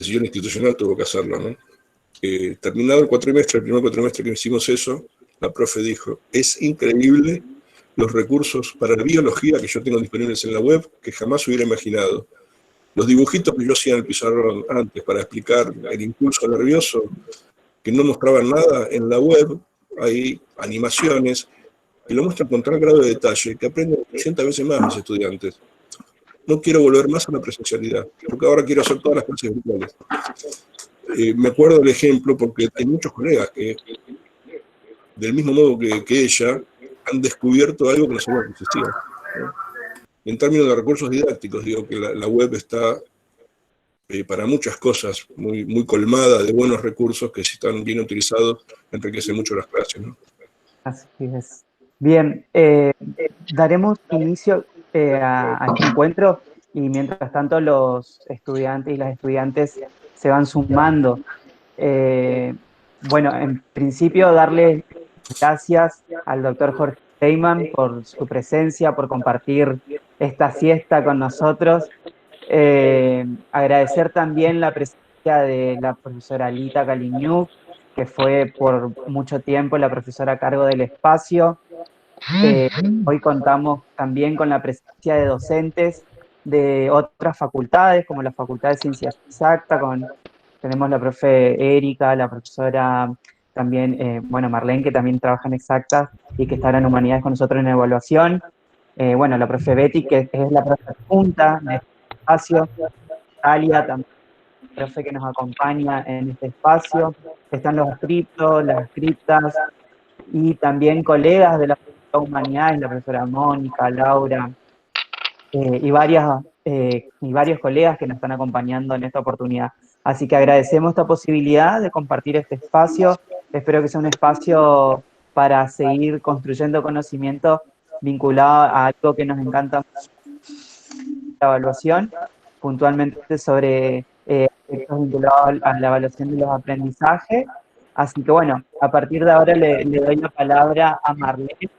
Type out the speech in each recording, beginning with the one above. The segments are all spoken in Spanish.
decisión institucional tuvo que hacerlo, ¿no? Terminado el cuatrimestre, el primer cuatrimestre que hicimos eso, la profe dijo, es increíble los recursos para la biología que yo tengo disponibles en la web que jamás hubiera imaginado. Los dibujitos que yo hacía en el pizarrón antes para explicar el impulso nervioso, que no mostraban nada, en la web hay animaciones que lo muestran con tal grado de detalle que aprenden 80 veces más mis estudiantes. No quiero volver más a la presencialidad, porque ahora quiero hacer todas las clases virtuales. Me acuerdo del ejemplo porque hay muchos colegas que, del mismo modo que ella, han descubierto algo que no sabían que existía, ¿no? En términos de recursos didácticos, digo que la web está para muchas cosas muy, muy colmada de buenos recursos que si están bien utilizados enriquecen mucho las clases, ¿no? Así es. Bien, daremos inicio a este encuentro y mientras tanto los estudiantes y las estudiantes se van sumando. Bueno, en principio darle gracias al doctor Jorge Steinmann por su presencia, por compartir esta siesta con nosotros. Agradecer también la presencia de la profesora Lita Kaliniuk, que fue por mucho tiempo la profesora a cargo del espacio. Hoy contamos también con la presencia de docentes de otras facultades, como la Facultad de Ciencias Exactas, tenemos la profe Erika, la profesora también, bueno, Marlene, que también trabaja en Exactas y que estará en Humanidades con nosotros en evaluación. Bueno, la profe Betty, que es la profe adjunta de este espacio. Alia, también profe que nos acompaña en este espacio. Están los escritos, las escritas, y también colegas de la Facultad de Humanidades, la profesora Mónica, Laura, y varios colegas que nos están acompañando en esta oportunidad. Así que agradecemos esta posibilidad de compartir este espacio. Espero que sea un espacio para seguir construyendo conocimiento vinculado a algo que nos encanta, la evaluación, puntualmente sobre aspectos vinculados a la evaluación de los aprendizajes. Así que bueno, a partir de ahora le doy la palabra a Marlene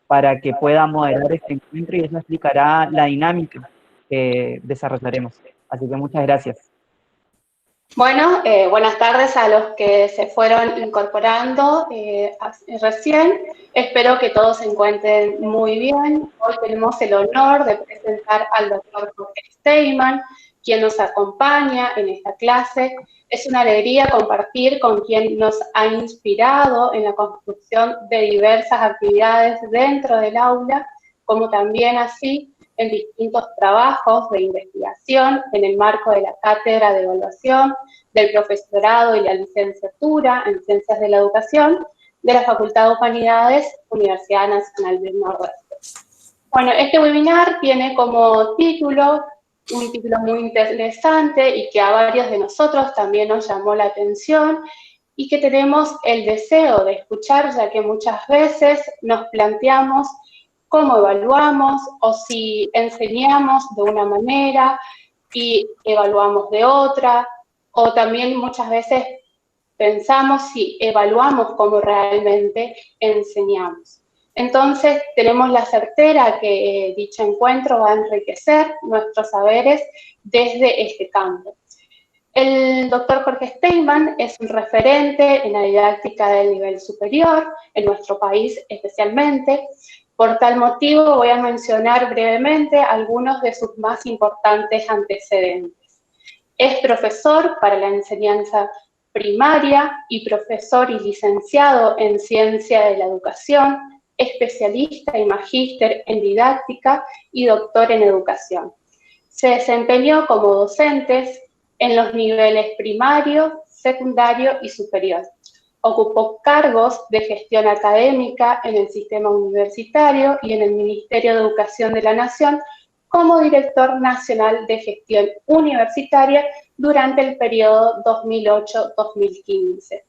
para que pueda moderar este encuentro y ella explicará la dinámica que desarrollaremos. Así que muchas gracias. Bueno, buenas tardes a los que se fueron incorporando recién. Espero que todos se encuentren muy bien. Hoy tenemos el honor de presentar al doctor Jorge Steinmann, quien nos acompaña en esta clase. Es una alegría compartir con quien nos ha inspirado en la construcción de diversas actividades dentro del aula, como también así en distintos trabajos de investigación en el marco de la Cátedra de Evaluación, del profesorado y la licenciatura en Ciencias de la Educación de la Facultad de Humanidades, Universidad Nacional del Nordeste. Bueno, este webinar tiene como título, un título muy interesante y que a varios de nosotros también nos llamó la atención y que tenemos el deseo de escuchar, ya que muchas veces nos planteamos cómo evaluamos o si enseñamos de una manera y evaluamos de otra, o también muchas veces pensamos si evaluamos cómo realmente enseñamos. Entonces, tenemos la certeza que dicho encuentro va a enriquecer nuestros saberes desde este campo. El doctor Jorge Steinmann es un referente en la didáctica del nivel superior, en nuestro país especialmente. Por tal motivo voy a mencionar brevemente algunos de sus más importantes antecedentes. Es profesor para la enseñanza primaria y profesor y licenciado en Ciencia de la Educación, especialista y magíster en didáctica y doctor en educación. Se desempeñó como docente en los niveles primario, secundario y superior. Ocupó cargos de gestión académica en el sistema universitario y en el Ministerio de Educación de la Nación como director nacional de gestión universitaria durante el periodo 2008-2015.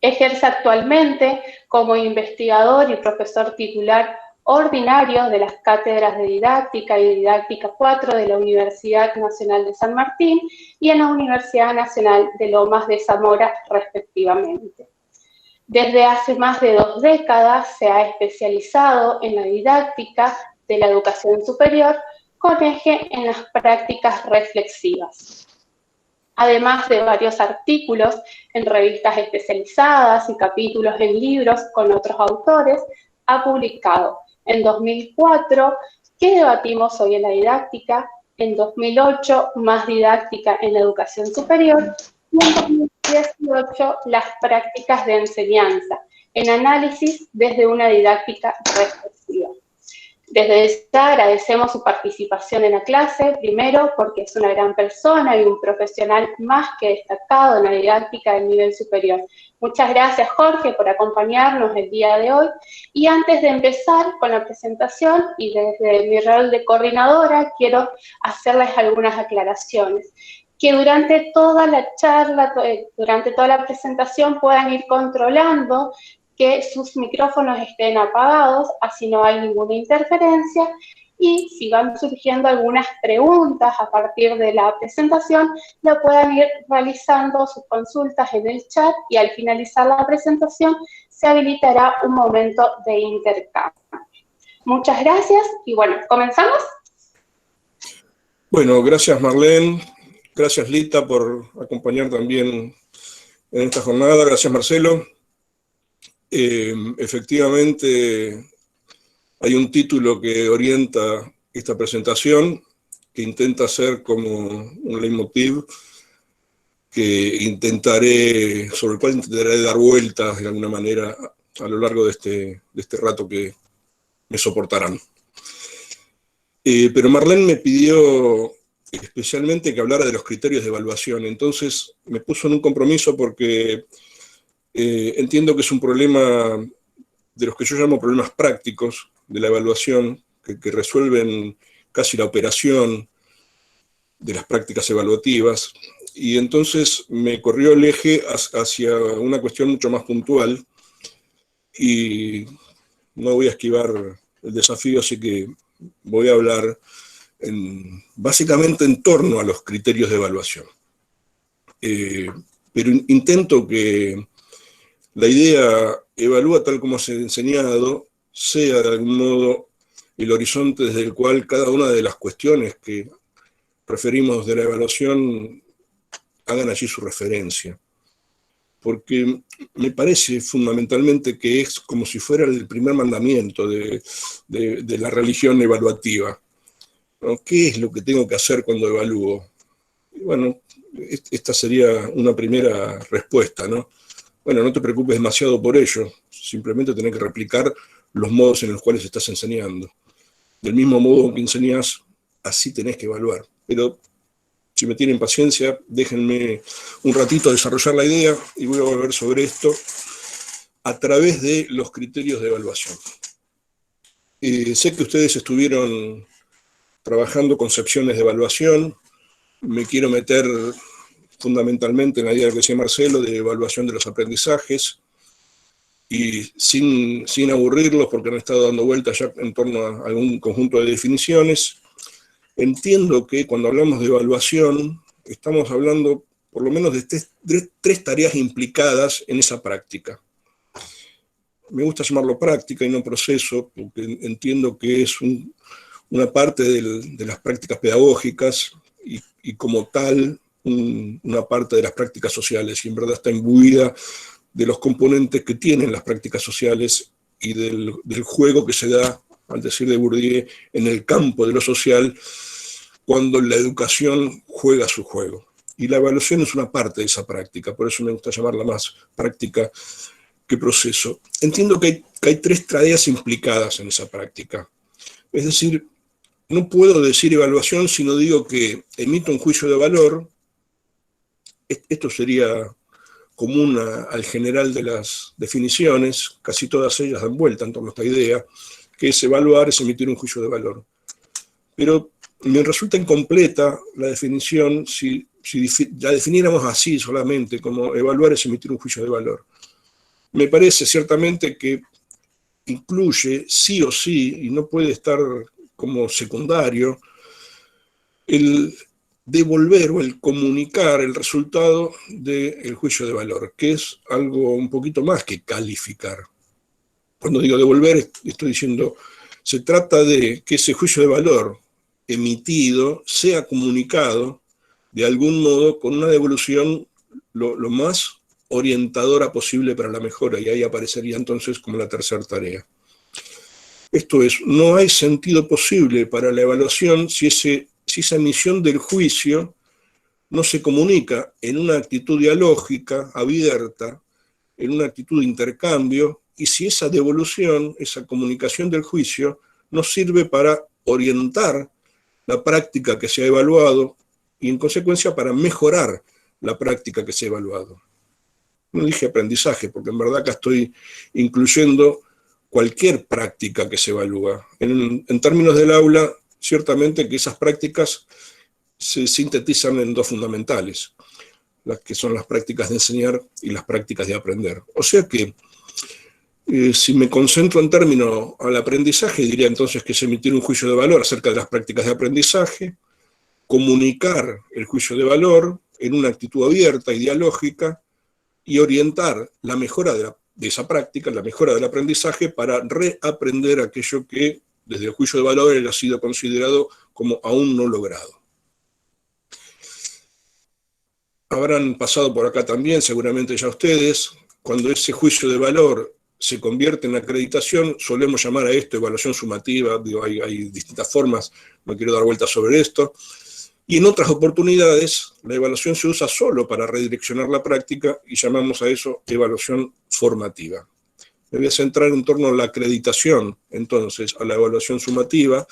Ejerce actualmente como investigador y profesor titular ordinario de las cátedras de Didáctica y Didáctica 4 de la Universidad Nacional de San Martín y en la Universidad Nacional de Lomas de Zamora, respectivamente. Desde hace más de 2 décadas se ha especializado en la didáctica de la educación superior con eje en las prácticas reflexivas. además de varios artículos en revistas especializadas y capítulos en libros con otros autores, ha publicado en 2004 ¿Qué debatimos hoy en la didáctica?, en 2008 Más didáctica en la educación superior y en 2018 Las prácticas de enseñanza, en análisis desde una didáctica reflexiva. Desde ya agradecemos su participación en la clase, primero porque es una gran persona y un profesional más que destacado en la didáctica del nivel superior. Muchas gracias, Jorge, por acompañarnos el día de hoy. Y antes de empezar con la presentación y desde mi rol de coordinadora, quiero hacerles algunas aclaraciones. Que durante toda la charla, durante toda la presentación puedan ir controlando que sus micrófonos estén apagados, así no hay ninguna interferencia, y si van surgiendo algunas preguntas a partir de la presentación, lo puedan ir realizando sus consultas en el chat y al finalizar la presentación se habilitará un momento de intercambio. Muchas gracias y bueno, ¿comenzamos? Bueno, gracias Marlene, gracias Lita por acompañar también en esta jornada, gracias Marcelo. Efectivamente, hay un título que orienta esta presentación, que intenta ser como un leitmotiv sobre el cual intentaré dar vueltas de alguna manera a lo largo de este rato que me soportarán. Pero Marlene me pidió especialmente que hablara de los criterios de evaluación, entonces me puso en un compromiso porque entiendo que es un problema de los que yo llamo problemas prácticos de la evaluación, que resuelven casi la operación de las prácticas evaluativas, y entonces me corrió el eje hacia una cuestión mucho más puntual, y no voy a esquivar el desafío, así que voy a hablar básicamente en torno a los criterios de evaluación. Pero intento que la idea evalúa tal como se ha enseñado, sea de algún modo el horizonte desde el cual cada una de las cuestiones que referimos de la evaluación hagan allí su referencia. Porque me parece fundamentalmente que es como si fuera el primer mandamiento de la religión evaluativa, ¿no? ¿Qué es lo que tengo que hacer cuando evalúo? Y bueno, esta sería una primera respuesta, ¿no? Bueno, no te preocupes demasiado por ello, simplemente tenés que replicar los modos en los cuales estás enseñando. Del mismo modo que enseñás, así tenés que evaluar. Pero si me tienen paciencia, déjenme un ratito desarrollar la idea y voy a volver sobre esto a través de los criterios de evaluación. Sé que ustedes estuvieron trabajando concepciones de evaluación, me quiero meter fundamentalmente en la idea que decía Marcelo, de evaluación de los aprendizajes, y sin aburrirlos, porque han estado dando vueltas ya en torno a algún conjunto de definiciones. Entiendo que cuando hablamos de evaluación, estamos hablando por lo menos de tres tareas implicadas en esa práctica. Me gusta llamarlo práctica y no proceso, porque entiendo que es una parte de las prácticas pedagógicas y como tal, una parte de las prácticas sociales, y en verdad está imbuida de los componentes que tienen las prácticas sociales y del juego que se da, al decir de Bourdieu, en el campo de lo social, cuando la educación juega su juego. Y la evaluación es una parte de esa práctica, por eso me gusta llamarla más práctica que proceso. Entiendo que hay tres tareas implicadas en esa práctica. Es decir, no puedo decir evaluación si no digo que emito un juicio de valor. Esto sería común al general de las definiciones, casi todas ellas dan vuelta en torno a esta idea, que es evaluar, es emitir un juicio de valor. Pero me resulta incompleta la definición si la definiéramos así solamente, como evaluar es emitir un juicio de valor. Me parece ciertamente que incluye sí o sí, y no puede estar como secundario, el devolver o el comunicar el resultado del juicio de valor, que es algo un poquito más que calificar. Cuando digo devolver, estoy diciendo, se trata de que ese juicio de valor emitido sea comunicado de algún modo, con una devolución lo más orientadora posible para la mejora, y ahí aparecería entonces como la tercera tarea. Esto es, no hay sentido posible para la evaluación si esa emisión del juicio no se comunica en una actitud dialógica, abierta, en una actitud de intercambio, y si esa devolución, esa comunicación del juicio, no sirve para orientar la práctica que se ha evaluado y en consecuencia para mejorar la práctica que se ha evaluado. No dije aprendizaje, porque en verdad acá estoy incluyendo cualquier práctica que se evalúa. En términos del aula, ciertamente que esas prácticas se sintetizan en dos fundamentales, las que son las prácticas de enseñar y las prácticas de aprender. O sea que, si me concentro en términos al aprendizaje, diría entonces que es emitir un juicio de valor acerca de las prácticas de aprendizaje, comunicar el juicio de valor en una actitud abierta y dialógica, y orientar la mejora de esa práctica, la mejora del aprendizaje, para reaprender aquello que desde el juicio de valor ha sido considerado como aún no logrado. Habrán pasado por acá también, seguramente ya ustedes, cuando ese juicio de valor se convierte en acreditación, solemos llamar a esto evaluación sumativa, digo, hay distintas formas, no quiero dar vueltas sobre esto, y en otras oportunidades la evaluación se usa solo para redireccionar la práctica y llamamos a eso evaluación formativa. Me voy a centrar en torno a la acreditación, entonces, a la evaluación sumativa,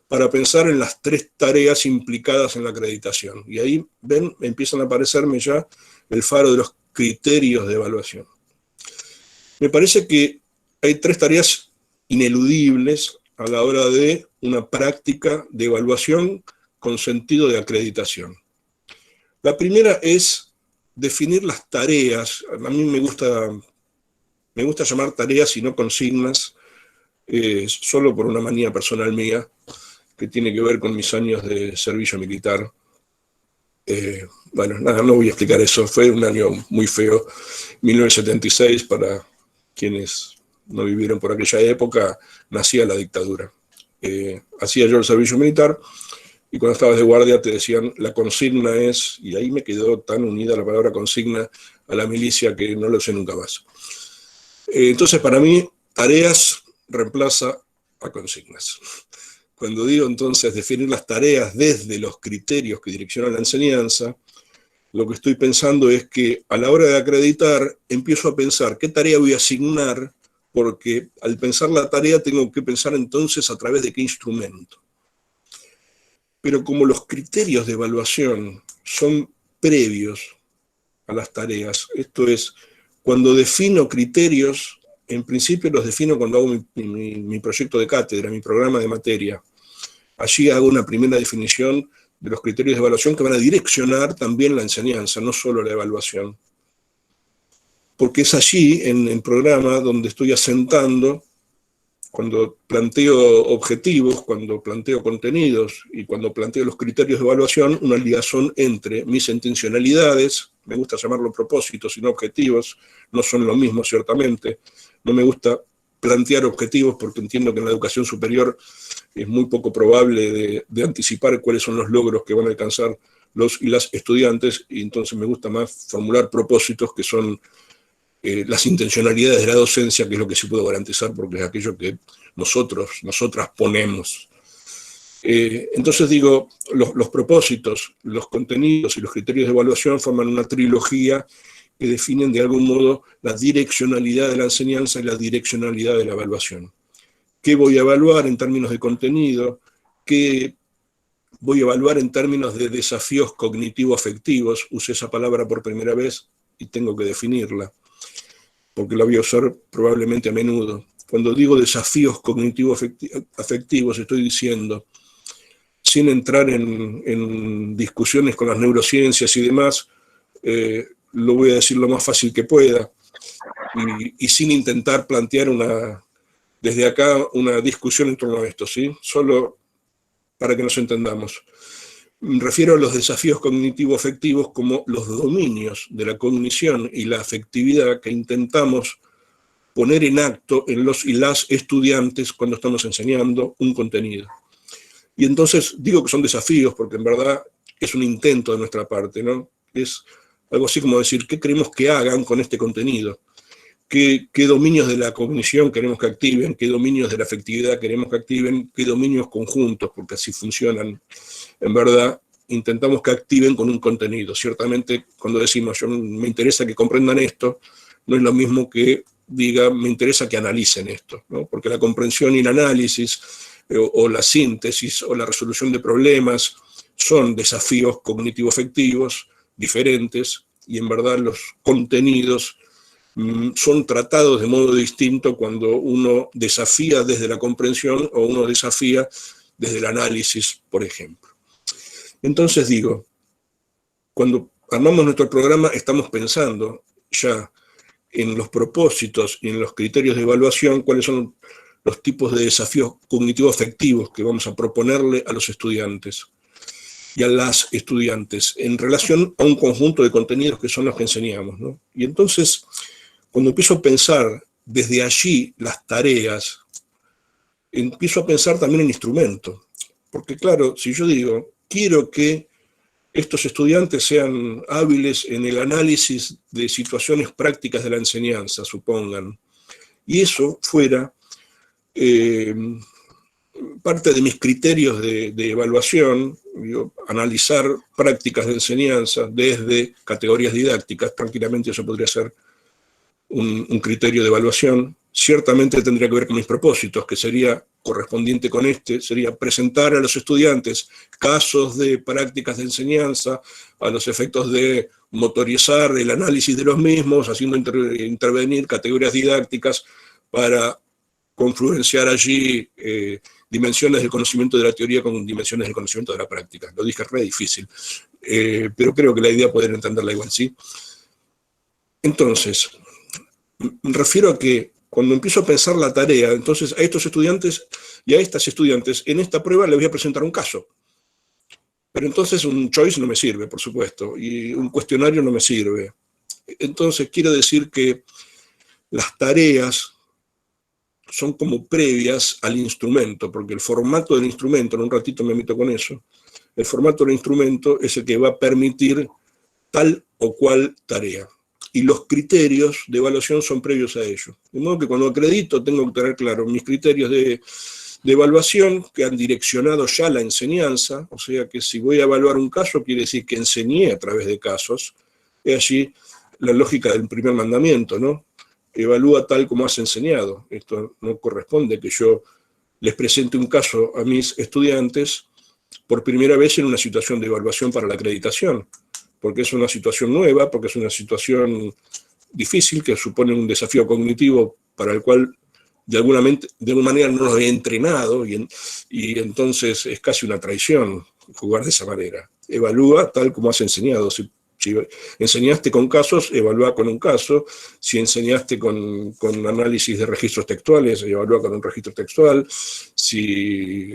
para pensar en las tres tareas implicadas en la acreditación. Y ahí, ven, empiezan a aparecerme ya el faro de los criterios de evaluación. Me parece que hay tres tareas ineludibles a la hora de una práctica de evaluación con sentido de acreditación. La primera es definir las tareas. A mí me gusta llamar tareas y no consignas, solo por una manía personal mía, que tiene que ver con mis años de servicio militar. Bueno, nada, no voy a explicar eso. Fue un año muy feo, 1976, para quienes no vivieron por aquella época, nacía la dictadura. Hacía yo el servicio militar, y cuando estabas de guardia te decían, la consigna es, y ahí me quedó tan unida la palabra consigna a la milicia que no lo sé nunca más. Entonces, para mí, tareas reemplaza a consignas. Cuando digo entonces definir las tareas desde los criterios que direccionan la enseñanza, lo que estoy pensando es que a la hora de acreditar empiezo a pensar qué tarea voy a asignar, porque al pensar la tarea tengo que pensar entonces a través de qué instrumento. Pero como los criterios de evaluación son previos a las tareas, esto es, cuando defino criterios, en principio los defino cuando hago mi proyecto de cátedra, mi programa de materia. Allí hago una primera definición de los criterios de evaluación que van a direccionar también la enseñanza, no solo la evaluación. Porque es allí, en el programa, donde estoy asentando, cuando planteo objetivos, cuando planteo contenidos y cuando planteo los criterios de evaluación, una ligazón entre mis intencionalidades, me gusta llamarlo propósitos y no objetivos, no son lo mismo ciertamente, no me gusta plantear objetivos porque entiendo que en la educación superior es muy poco probable de anticipar cuáles son los logros que van a alcanzar los y las estudiantes, y entonces me gusta más formular propósitos que son las intencionalidades de la docencia, que es lo que sí puedo garantizar porque es aquello que nosotras ponemos. Entonces digo, los propósitos, los contenidos y los criterios de evaluación forman una trilogía que definen de algún modo la direccionalidad de la enseñanza y la direccionalidad de la evaluación. ¿Qué voy a evaluar en términos de contenido? ¿Qué voy a evaluar en términos de desafíos cognitivo-afectivos? Usé esa palabra por primera vez y tengo que definirla, porque la voy a usar probablemente a menudo. Cuando digo desafíos cognitivo-afectivos, estoy diciendo, sin entrar en discusiones con las neurociencias y demás, lo voy a decir lo más fácil que pueda, y sin intentar plantear desde acá una discusión en torno a esto, ¿sí? Solo para que nos entendamos. Me refiero a los desafíos cognitivo-afectivos como los dominios de la cognición y la afectividad que intentamos poner en acto en los y las estudiantes cuando estamos enseñando un contenido. Y entonces digo que son desafíos porque en verdad es un intento de nuestra parte, ¿no? Es algo así como decir, ¿qué queremos que hagan con este contenido? ¿Qué dominios de la cognición queremos que activen? ¿Qué dominios de la afectividad queremos que activen? ¿Qué dominios conjuntos? Porque así funcionan, en verdad, intentamos que activen con un contenido. Ciertamente, cuando decimos, yo me interesa que comprendan esto, no es lo mismo que diga, me interesa que analicen esto, ¿no? Porque la comprensión y el análisis, o la síntesis, o la resolución de problemas, son desafíos cognitivo-afectivos diferentes, y en verdad los contenidos son tratados de modo distinto cuando uno desafía desde la comprensión o uno desafía desde el análisis, por ejemplo. Entonces digo, cuando armamos nuestro programa estamos pensando ya en los propósitos y en los criterios de evaluación, cuáles son los tipos de desafíos cognitivo-afectivos que vamos a proponerle a los estudiantes y a las estudiantes en relación a un conjunto de contenidos que son los que enseñamos, ¿no? Y entonces, cuando empiezo a pensar desde allí las tareas, empiezo a pensar también en instrumentos. Porque claro, si yo digo, quiero que estos estudiantes sean hábiles en el análisis de situaciones prácticas de la enseñanza, supongan, y eso fuera parte de mis criterios de evaluación, analizar prácticas de enseñanza desde categorías didácticas, tranquilamente eso podría ser un criterio de evaluación. Ciertamente tendría que ver con mis propósitos, que sería correspondiente con sería presentar a los estudiantes casos de prácticas de enseñanza a los efectos de motorizar el análisis de los mismos, haciendo intervenir categorías didácticas para confluenciar allí dimensiones del conocimiento de la teoría con dimensiones del conocimiento de la práctica. Lo dije re difícil, pero creo que la idea poder entenderla igual, ¿sí? Entonces, me refiero a que cuando empiezo a pensar la tarea, entonces a estos estudiantes y a estas estudiantes, en esta prueba les voy a presentar un caso. Pero entonces un choice no me sirve, por supuesto, y un cuestionario no me sirve. Entonces quiero decir que las tareas son como previas al instrumento, porque el formato del instrumento, en un ratito me meto con eso, el formato del instrumento es el que va a permitir tal o cual tarea. Y los criterios de evaluación son previos a ello. De modo que cuando acredito tengo que tener claro mis criterios de evaluación que han direccionado ya la enseñanza, o sea que si voy a evaluar un caso quiere decir que enseñé a través de casos. Es allí la lógica del primer mandamiento, ¿no? Evalúa tal como has enseñado. Esto no corresponde que yo les presente un caso a mis estudiantes por primera vez en una situación de evaluación para la acreditación, porque es una situación nueva, porque es una situación difícil, que supone un desafío cognitivo para el cual de alguna manera no los he entrenado, y entonces es casi una traición jugar de esa manera. Evalúa tal como has enseñado. Si enseñaste con casos, evalúa con un caso. Si enseñaste con análisis de registros textuales, evalúa con un registro textual. Si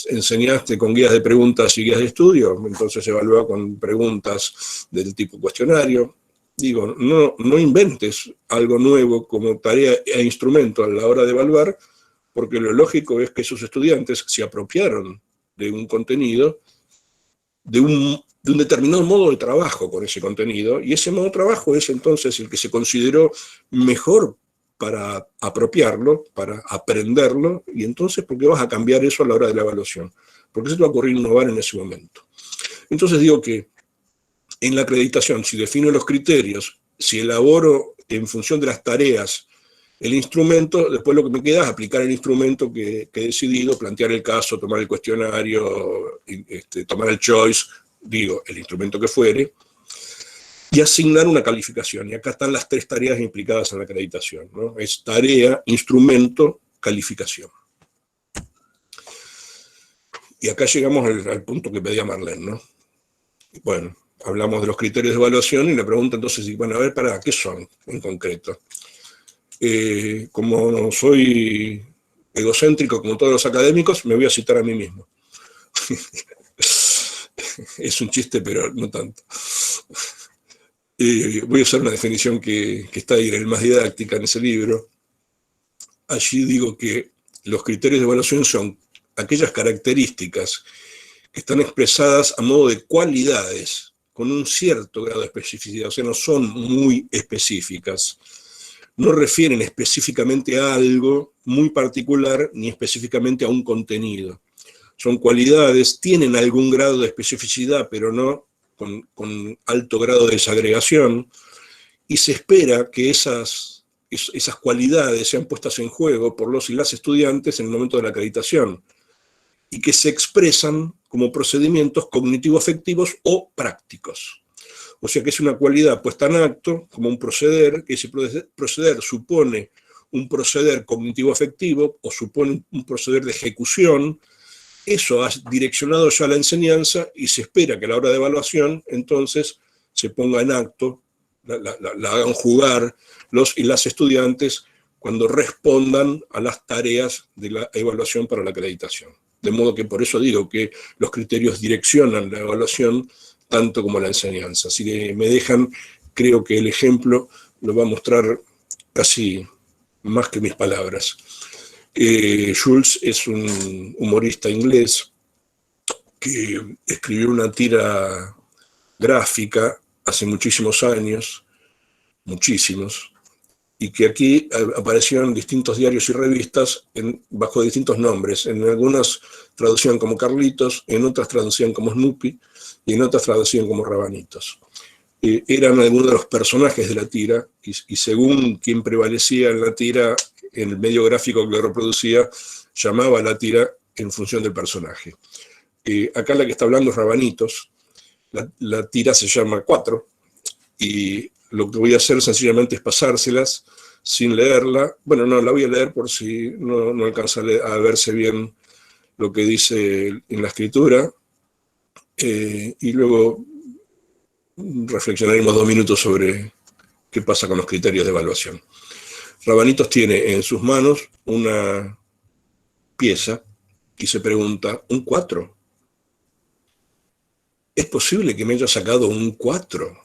enseñaste con guías de preguntas y guías de estudio, entonces evalúa con preguntas del tipo cuestionario. Digo, no inventes algo nuevo como tarea e instrumento a la hora de evaluar, porque lo lógico es que esos estudiantes se apropiaron de un contenido, de un determinado modo de trabajo con ese contenido, y ese modo de trabajo es entonces el que se consideró mejor para apropiarlo, para aprenderlo, y entonces ¿por qué vas a cambiar eso a la hora de la evaluación? Porque se te va a ocurrir innovar en ese momento. Entonces digo que en la acreditación, si defino los criterios, si elaboro en función de las tareas el instrumento, después lo que me queda es aplicar el instrumento que he decidido, plantear el caso, tomar el cuestionario, tomar el choice, digo, el instrumento que fuere, y asignar una calificación. Y acá están las tres tareas implicadas en la acreditación, ¿no? Es tarea, instrumento, calificación. Y acá llegamos al punto que pedía Marlene, ¿no? Bueno, hablamos de los criterios de evaluación y le pregunto entonces, bueno, a ver, ¿para qué son en concreto? Como soy egocéntrico como todos los académicos, me voy a citar a mí mismo. Es un chiste, pero no tanto. Voy a usar una definición que está ahí en el Más Didáctica, en ese libro. Allí digo que los criterios de evaluación son aquellas características que están expresadas a modo de cualidades, con un cierto grado de especificidad, o sea, no son muy específicas. No refieren específicamente a algo muy particular, ni específicamente a un contenido. Son cualidades, tienen algún grado de especificidad, pero no con alto grado de desagregación, y se espera que esas cualidades sean puestas en juego por los y las estudiantes en el momento de la acreditación, y que se expresan como procedimientos cognitivo-afectivos o prácticos. O sea que es una cualidad puesta en acto, como un proceder, que ese proceder supone un proceder cognitivo-afectivo o supone un proceder de ejecución. Eso ha direccionado ya la enseñanza y se espera que a la hora de evaluación entonces se ponga en acto, la hagan jugar los y las estudiantes cuando respondan a las tareas de la evaluación para la acreditación. De modo que por eso digo que los criterios direccionan la evaluación tanto como la enseñanza. Si me dejan, creo que el ejemplo lo va a mostrar casi más que mis palabras. Jules es un humorista inglés que escribió una tira gráfica hace muchísimos años, muchísimos, y que aquí apareció en distintos diarios y revistas bajo distintos nombres. En algunas traducían como Carlitos, en otras traducían como Snoopy, y en otras traducían como Rabanitos. Eran algunos de los personajes de la tira, y según quien prevalecía en la tira, en el medio gráfico que lo reproducía, llamaba a la tira en función del personaje. Acá la que está hablando es Rabanitos, la tira se llama 4, y lo que voy a hacer sencillamente es pasárselas sin leerla. Bueno, no, la voy a leer por si no alcanza a verse bien lo que dice en la escritura, y luego reflexionaremos 2 minutos sobre qué pasa con los criterios de evaluación. Rabanitos tiene en sus manos una pieza y se pregunta, ¿un 4? ¿Es posible que me haya sacado un 4?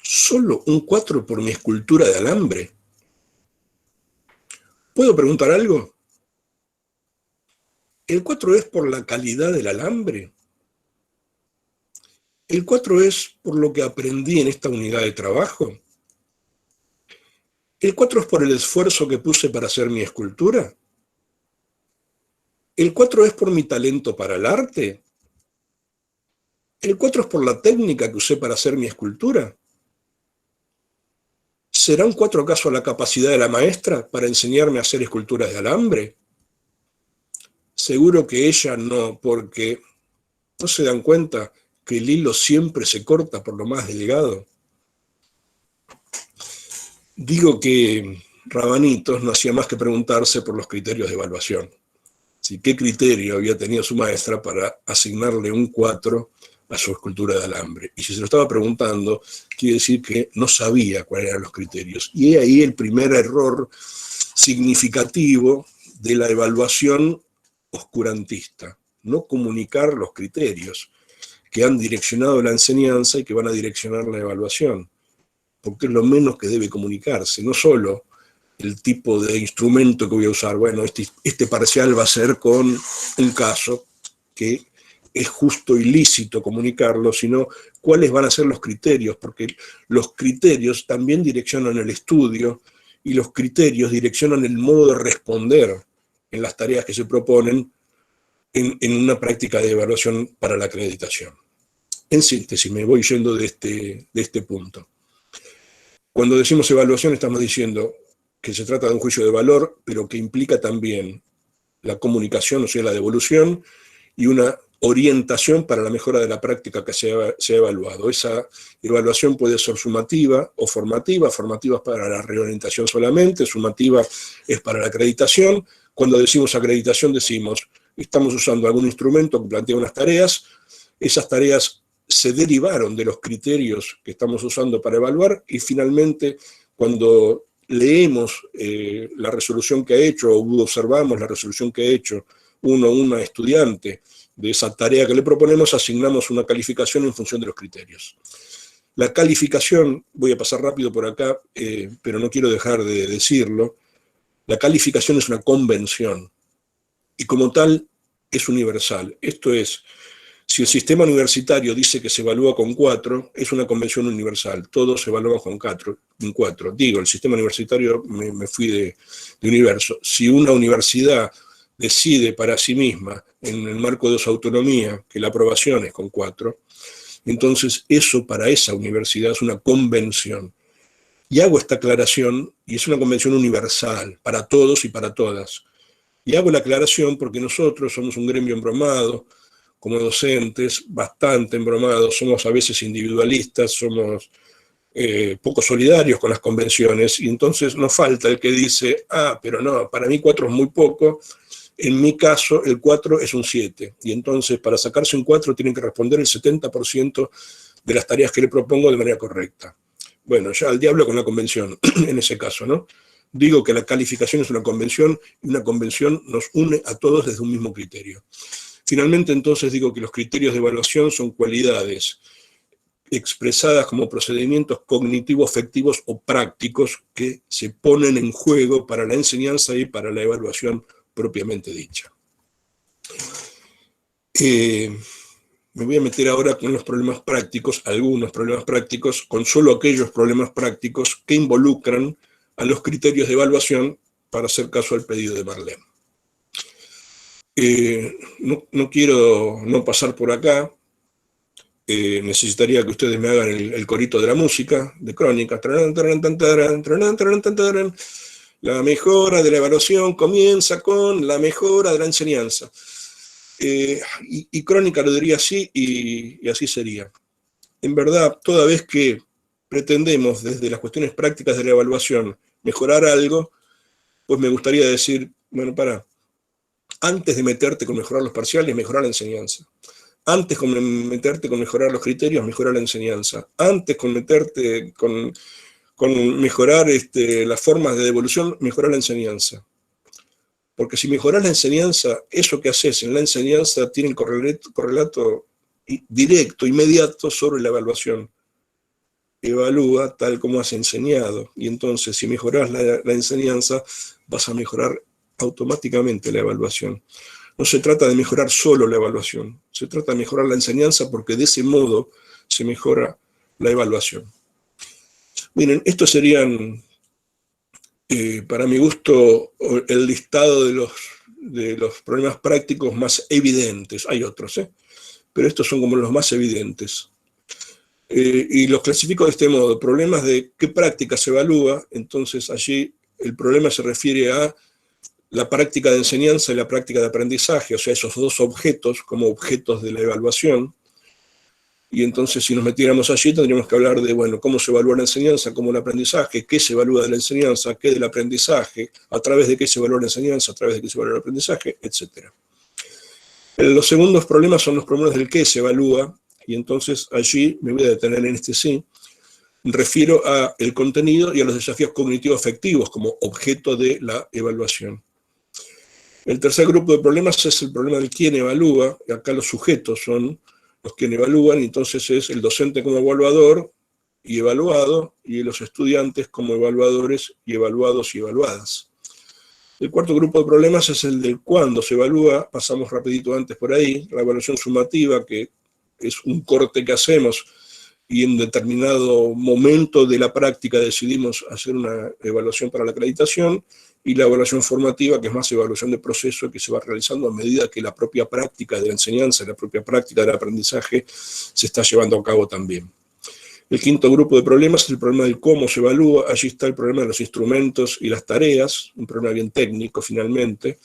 ¿Solo un 4 por mi escultura de alambre? ¿Puedo preguntar algo? ¿El 4 es por la calidad del alambre? ¿El 4 es por lo que aprendí en esta unidad de trabajo? ¿El 4 es por el esfuerzo que puse para hacer mi escultura? ¿El 4 es por mi talento para el arte? ¿El 4 es por la técnica que usé para hacer mi escultura? ¿Será un 4 acaso la capacidad de la maestra para enseñarme a hacer esculturas de alambre? Seguro que ella no, porque ¿no se dan cuenta que el hilo siempre se corta por lo más delgado? Digo que Rabanitos no hacía más que preguntarse por los criterios de evaluación. ¿Sí? ¿Qué criterio había tenido su maestra para asignarle un 4 a su escultura de alambre? Y si se lo estaba preguntando, quiere decir que no sabía cuáles eran los criterios. Y ahí el primer error significativo de la evaluación oscurantista, no comunicar los criterios que han direccionado la enseñanza y que van a direccionar la evaluación, porque es lo menos que debe comunicarse, no solo el tipo de instrumento que voy a usar. Bueno, este parcial va a ser con un caso que es justo y lícito comunicarlo, sino cuáles van a ser los criterios, porque los criterios también direccionan el estudio y los criterios direccionan el modo de responder en las tareas que se proponen en una práctica de evaluación para la acreditación. En síntesis, me voy yendo de este punto. Cuando decimos evaluación estamos diciendo que se trata de un juicio de valor, pero que implica también la comunicación, o sea, la devolución, y una orientación para la mejora de la práctica que se ha evaluado. Esa evaluación puede ser sumativa o formativa. Formativa es para la reorientación solamente, sumativa es para la acreditación. Cuando decimos acreditación decimos, estamos usando algún instrumento que plantea unas tareas, esas tareas se derivaron de los criterios que estamos usando para evaluar, y finalmente cuando leemos la resolución que ha hecho o observamos la resolución que ha hecho una estudiante de esa tarea que le proponemos, asignamos una calificación en función de los criterios. La calificación, voy a pasar rápido por acá, pero no quiero dejar de decirlo, la calificación es una convención, y como tal es universal. Esto es, si el sistema universitario dice que se evalúa con 4, es una convención universal. Todos se evalúan con 4. Digo, el sistema universitario, me fui de universo. Si una universidad decide para sí misma, en el marco de su autonomía, que la aprobación es con 4, entonces eso para esa universidad es una convención. Y hago esta aclaración, y es una convención universal, para todos y para todas. Y hago la aclaración porque nosotros somos un gremio embromado, como docentes, bastante embromados, somos a veces individualistas, somos poco solidarios con las convenciones, y entonces nos falta el que dice, pero no, para mí 4 es muy poco, en mi caso el 4 es un 7, y entonces para sacarse un 4 tienen que responder el 70% de las tareas que le propongo de manera correcta. Bueno, ya al diablo con la convención, en ese caso, ¿no? Digo que la calificación es una convención, y una convención nos une a todos desde un mismo criterio. Finalmente, entonces, digo que los criterios de evaluación son cualidades expresadas como procedimientos cognitivos, afectivos o prácticos que se ponen en juego para la enseñanza y para la evaluación propiamente dicha. Me voy a meter ahora con los problemas prácticos, algunos problemas prácticos, con solo aquellos problemas prácticos que involucran a los criterios de evaluación para hacer caso al pedido de Marlene. No quiero no pasar por acá, necesitaría que ustedes me hagan el corito de la música, de Crónica. La mejora de la evaluación comienza con la mejora de la enseñanza. Y Crónica lo diría así, y así sería. En verdad, toda vez que pretendemos desde las cuestiones prácticas de la evaluación mejorar algo, pues me gustaría decir, bueno, antes de meterte con mejorar los parciales, mejorar la enseñanza. Antes de meterte con mejorar los criterios, mejorar la enseñanza. Antes con meterte con mejorar las formas de devolución, mejorar la enseñanza. Porque si mejoras la enseñanza, eso que haces en la enseñanza tiene correlato directo, inmediato sobre la evaluación. Evalúa tal como has enseñado. Y entonces, si mejoras la enseñanza, vas a mejorar automáticamente la evaluación. No se trata de mejorar solo la evaluación, se trata de mejorar la enseñanza porque de ese modo se mejora la evaluación. Miren, estos serían, para mi gusto, el listado de los problemas prácticos más evidentes. Hay otros, pero estos son como los más evidentes. Y los clasifico de este modo: problemas de qué práctica se evalúa. Entonces allí el problema se refiere a la práctica de enseñanza y la práctica de aprendizaje, o sea, esos dos objetos como objetos de la evaluación. Y entonces, si nos metiéramos allí, tendríamos que hablar de, bueno, cómo se evalúa la enseñanza, cómo el aprendizaje, qué se evalúa de la enseñanza, qué del aprendizaje, a través de qué se evalúa la enseñanza, a través de qué se evalúa el aprendizaje, etc. Los segundos problemas son los problemas del qué se evalúa, y entonces allí me voy a detener en este sí. Refiero al contenido y a los desafíos cognitivos-afectivos como objeto de la evaluación. El tercer grupo de problemas es el problema del quién evalúa, y acá los sujetos son los que evalúan, y entonces es el docente como evaluador y evaluado, y los estudiantes como evaluadores y evaluados y evaluadas. El cuarto grupo de problemas es el del cuándo se evalúa, pasamos rapidito antes por ahí, la evaluación sumativa, que es un corte que hacemos, y en determinado momento de la práctica decidimos hacer una evaluación para la acreditación, y la evaluación formativa, que es más evaluación de proceso, que se va realizando a medida que la propia práctica de la enseñanza, la propia práctica del aprendizaje se está llevando a cabo también. El quinto grupo de problemas es el problema del cómo se evalúa. Allí está el problema de los instrumentos y las tareas, un problema bien técnico finalmente.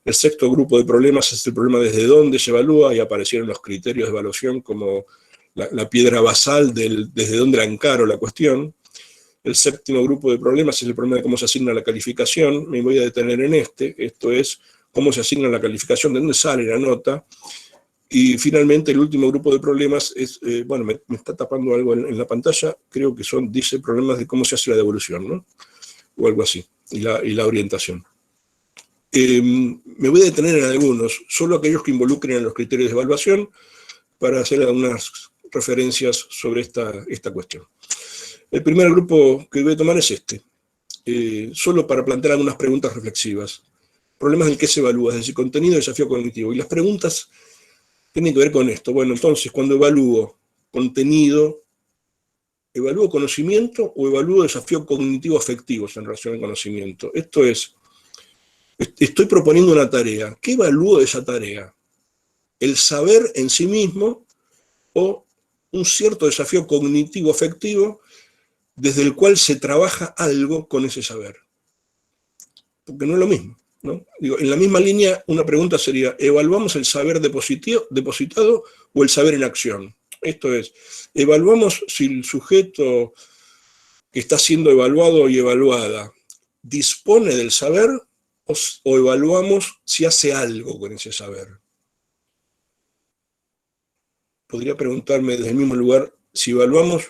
El sexto grupo de problemas es el problema desde dónde se evalúa, y aparecieron los criterios de evaluación como la piedra basal desde dónde la encaro la cuestión. El séptimo grupo de problemas es el problema de cómo se asigna la calificación. Me voy a detener en esto es cómo se asigna la calificación, de dónde sale la nota. Y finalmente el último grupo de problemas es, bueno, me está tapando algo en la pantalla, creo que dice problemas de cómo se hace la devolución, ¿no? O algo así, y la orientación. Me voy a detener en algunos, solo aquellos que involucren a los criterios de evaluación, para hacer algunas referencias sobre esta cuestión. El primer grupo que voy a tomar es solo para plantear algunas preguntas reflexivas. problemas del que se evalúa, es decir, contenido y desafío cognitivo. Y las preguntas tienen que ver con esto. Bueno, entonces, cuando evalúo contenido, ¿evalúo conocimiento o evalúo desafío cognitivo afectivos en relación al conocimiento? Esto es, estoy proponiendo una tarea. ¿Qué evalúo de esa tarea? ¿El saber en sí mismo o un cierto desafío cognitivo afectivo desde el cual se trabaja algo con ese saber? Porque no es lo mismo, ¿no? Digo, en la misma línea, una pregunta sería, ¿evaluamos el saber depositado o el saber en acción? Esto es, ¿evaluamos si el sujeto que está siendo evaluado y evaluada dispone del saber o evaluamos si hace algo con ese saber? Podría preguntarme desde el mismo lugar si evaluamos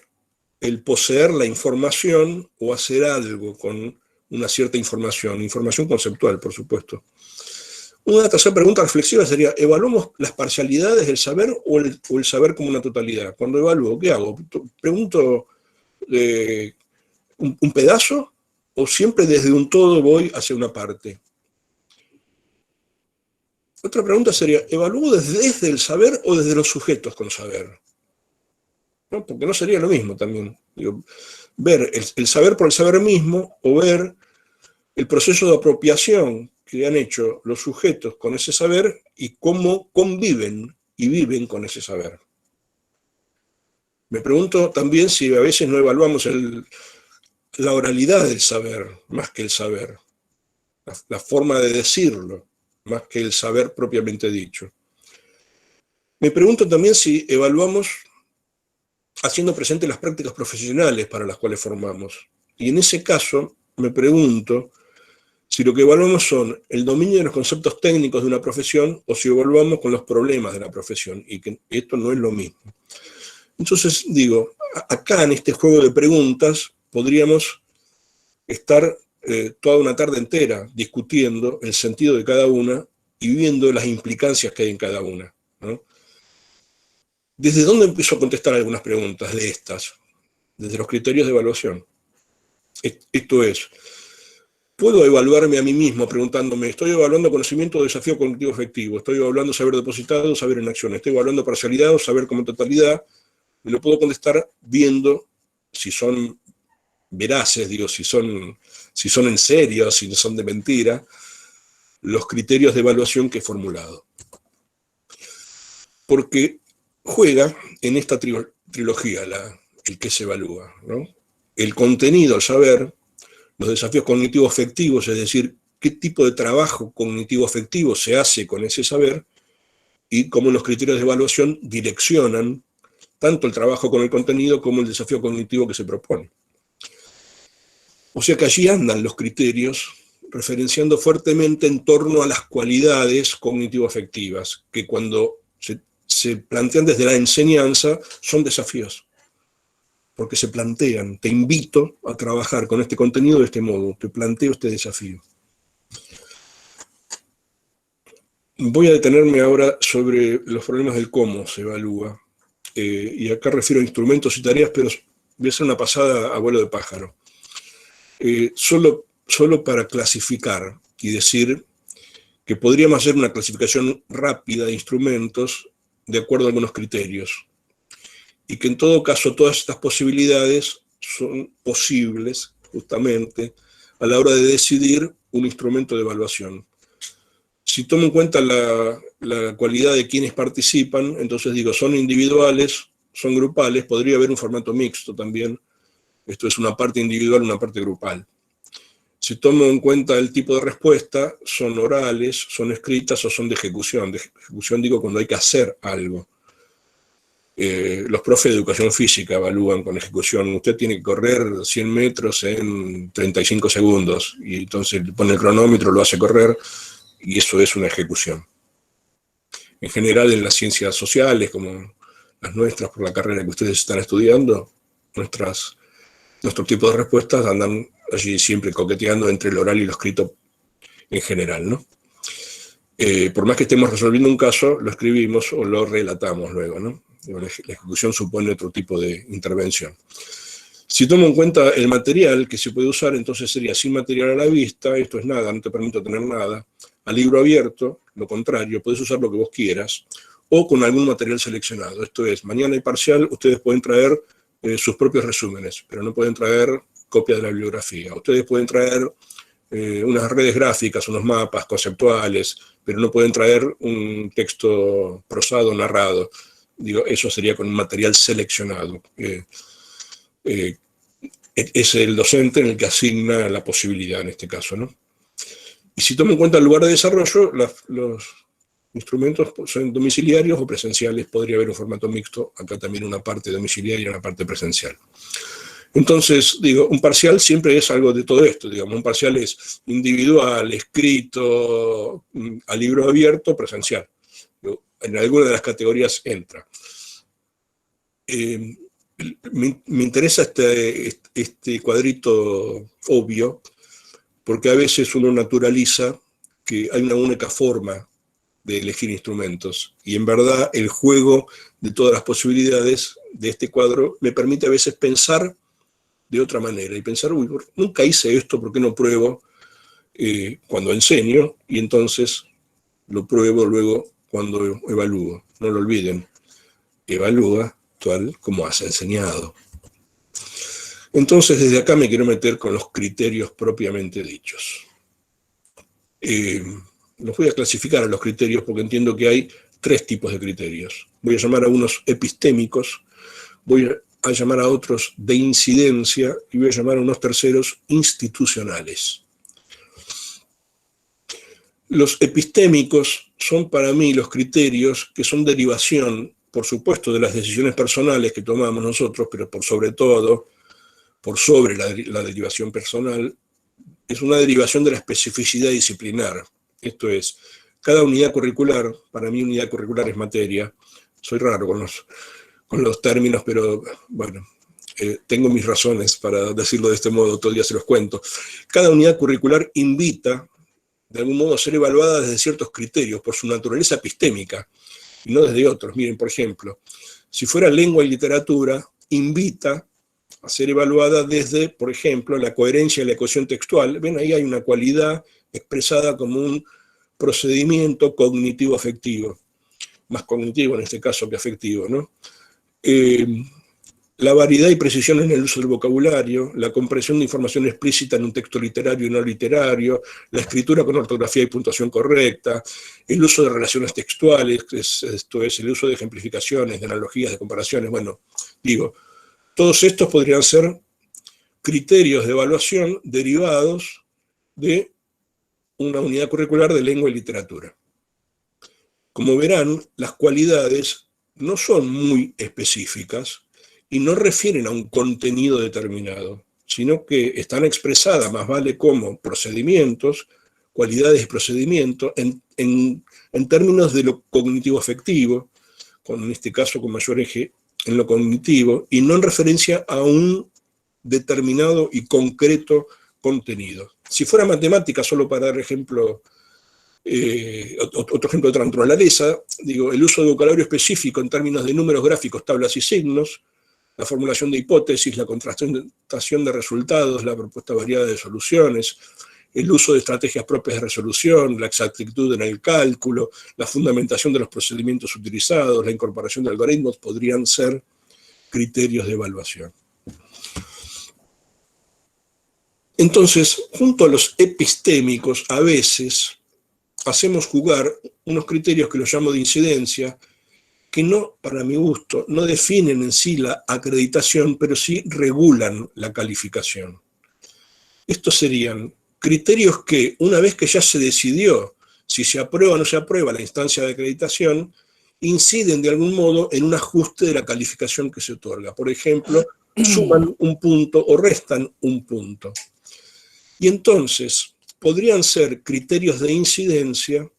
el poseer la información o hacer algo con una cierta información conceptual, por supuesto. Una tercera pregunta reflexiva sería, ¿evaluamos las parcialidades del saber o el saber como una totalidad? Cuando evalúo, ¿qué hago? ¿Pregunto un pedazo o siempre desde un todo voy hacia una parte? Otra pregunta sería, ¿evalúo desde el saber o desde los sujetos con saber? ¿No? Porque no sería lo mismo también. Digo, ver el saber por el saber mismo o ver el proceso de apropiación que han hecho los sujetos con ese saber y cómo conviven y viven con ese saber. Me pregunto también si a veces no evaluamos la oralidad del saber más que el saber, la forma de decirlo más que el saber propiamente dicho. Me pregunto también si evaluamos haciendo presente las prácticas profesionales para las cuales formamos. Y en ese caso me pregunto si lo que evaluamos son el dominio de los conceptos técnicos de una profesión o si evaluamos con los problemas de la profesión, y que esto no es lo mismo. Entonces digo, acá en este juego de preguntas podríamos estar toda una tarde entera discutiendo el sentido de cada una y viendo las implicancias que hay en cada una, ¿no? ¿Desde dónde empiezo a contestar algunas preguntas de estas? Desde los criterios de evaluación. Esto es, puedo evaluarme a mí mismo preguntándome, ¿estoy evaluando conocimiento o desafío cognitivo efectivo? ¿Estoy evaluando saber depositado o saber en acción? ¿Estoy evaluando parcialidad o saber como totalidad? Me lo puedo contestar viendo si son veraces, digo, si son en serio, si son de mentira, los criterios de evaluación que he formulado. Porque juega en esta trilogía el que se evalúa, ¿no? El contenido, el saber, los desafíos cognitivos afectivos, es decir, qué tipo de trabajo cognitivo afectivo se hace con ese saber y cómo los criterios de evaluación direccionan tanto el trabajo con el contenido como el desafío cognitivo que se propone. O sea que allí andan los criterios referenciando fuertemente en torno a las cualidades cognitivo-afectivas, que cuando se plantean desde la enseñanza son desafíos, porque se plantean, te invito a trabajar con este contenido de este modo, te planteo este desafío. Voy a detenerme ahora sobre los problemas del cómo se evalúa, y acá refiero a instrumentos y tareas, pero voy a hacer una pasada a vuelo de pájaro. Solo para clasificar y decir que podríamos hacer una clasificación rápida de instrumentos de acuerdo a algunos criterios, y que en todo caso todas estas posibilidades son posibles justamente a la hora de decidir un instrumento de evaluación. Si tomo en cuenta la cualidad de quienes participan, entonces digo, son individuales, son grupales, podría haber un formato mixto también. Esto es una parte individual, una parte grupal. Si tomo en cuenta el tipo de respuesta, son orales, son escritas o son de ejecución. De ejecución digo cuando hay que hacer algo. Los profes de educación física evalúan con ejecución. Usted tiene que correr 100 metros en 35 segundos. Y entonces pone el cronómetro, lo hace correr, y eso es una ejecución. En general, en las ciencias sociales, como las nuestras, por la carrera que ustedes están estudiando, nuestro tipo de respuestas andan allí siempre coqueteando entre el oral y lo escrito en general, ¿no? Por más que estemos resolviendo un caso, lo escribimos o lo relatamos luego, ¿no? La ejecución supone otro tipo de intervención. Si tomo en cuenta el material que se puede usar, entonces sería sin material a la vista, esto es nada, no te permito tener nada. a libro abierto, lo contrario, podés usar lo que vos quieras, o con algún material seleccionado. Esto es, mañana hay parcial, ustedes pueden traer sus propios resúmenes, pero no pueden traer copia de la bibliografía. Ustedes pueden traer unas redes gráficas, unos mapas conceptuales, pero no pueden traer un texto prosado, narrado. Digo, eso sería con un material seleccionado. Es el docente en el que asigna la posibilidad en este caso, ¿no? Y si tomo en cuenta el lugar de desarrollo, los instrumentos son domiciliarios o presenciales, podría haber un formato mixto, acá también una parte domiciliaria y una parte presencial. Entonces, digo, un parcial siempre es algo de todo esto, digamos, un parcial es individual, escrito, a libro abierto, presencial. En alguna de las categorías entra. Me interesa este cuadrito obvio, porque a veces uno naturaliza que hay una única forma de elegir instrumentos, y en verdad el juego de todas las posibilidades de este cuadro me permite a veces pensar de otra manera, y pensar, uy, nunca hice esto, ¿por qué no pruebo cuando enseño? Y entonces lo pruebo luego cuando evalúo. No lo olviden, evalúa tal como has enseñado. Entonces, desde acá me quiero meter con los criterios propiamente dichos. Los voy a clasificar a los criterios porque entiendo que hay 3 tipos de criterios. Voy a llamar a unos epistémicos, voy a llamar a otros de incidencia y voy a llamar a unos terceros institucionales. Los epistémicos son para mí los criterios que son derivación, por supuesto, de las decisiones personales que tomamos nosotros, pero por sobre todo, por sobre la derivación personal, es una derivación de la especificidad disciplinar. Esto es, cada unidad curricular, para mí unidad curricular es materia, soy raro con los términos, pero bueno, tengo mis razones para decirlo de este modo, todo el día se los cuento. Cada unidad curricular invita, de algún modo, a ser evaluada desde ciertos criterios, por su naturaleza epistémica, y no desde otros. Miren, por ejemplo, si fuera lengua y literatura, invita a ser evaluada desde, por ejemplo, la coherencia y la cohesión textual. Ven, ahí hay una cualidad expresada como un procedimiento cognitivo-afectivo, más cognitivo en este caso que afectivo, ¿no? La variedad y precisión en el uso del vocabulario, la comprensión de información explícita en un texto literario y no literario, la escritura con ortografía y puntuación correcta, el uso de relaciones textuales, esto es, el uso de ejemplificaciones, de analogías, de comparaciones. Bueno, digo, todos estos podrían ser criterios de evaluación derivados de una unidad curricular de lengua y literatura. Como verán, las cualidades no son muy específicas y no refieren a un contenido determinado, sino que están expresadas más vale como procedimientos, cualidades de procedimiento, en términos de lo cognitivo-afectivo, en este caso con mayor eje en lo cognitivo, y no en referencia a un determinado y concreto contenido. Si fuera matemática, solo para dar ejemplo, otro ejemplo de otra naturaleza, digo, el uso de vocabulario específico en términos de números gráficos, tablas y signos, la formulación de hipótesis, la contrastación de resultados, la propuesta variada de soluciones, el uso de estrategias propias de resolución, la exactitud en el cálculo, la fundamentación de los procedimientos utilizados, la incorporación de algoritmos, podrían ser criterios de evaluación. Entonces, junto a los epistémicos, a veces hacemos jugar unos criterios que los llamo de incidencia, que no, para mi gusto, no definen en sí la acreditación, pero sí regulan la calificación. Estos serían criterios que, una vez que ya se decidió si se aprueba o no se aprueba la instancia de acreditación, inciden de algún modo en un ajuste de la calificación que se otorga. Por ejemplo, suman un punto o restan un punto. Y entonces, podrían ser criterios de incidencia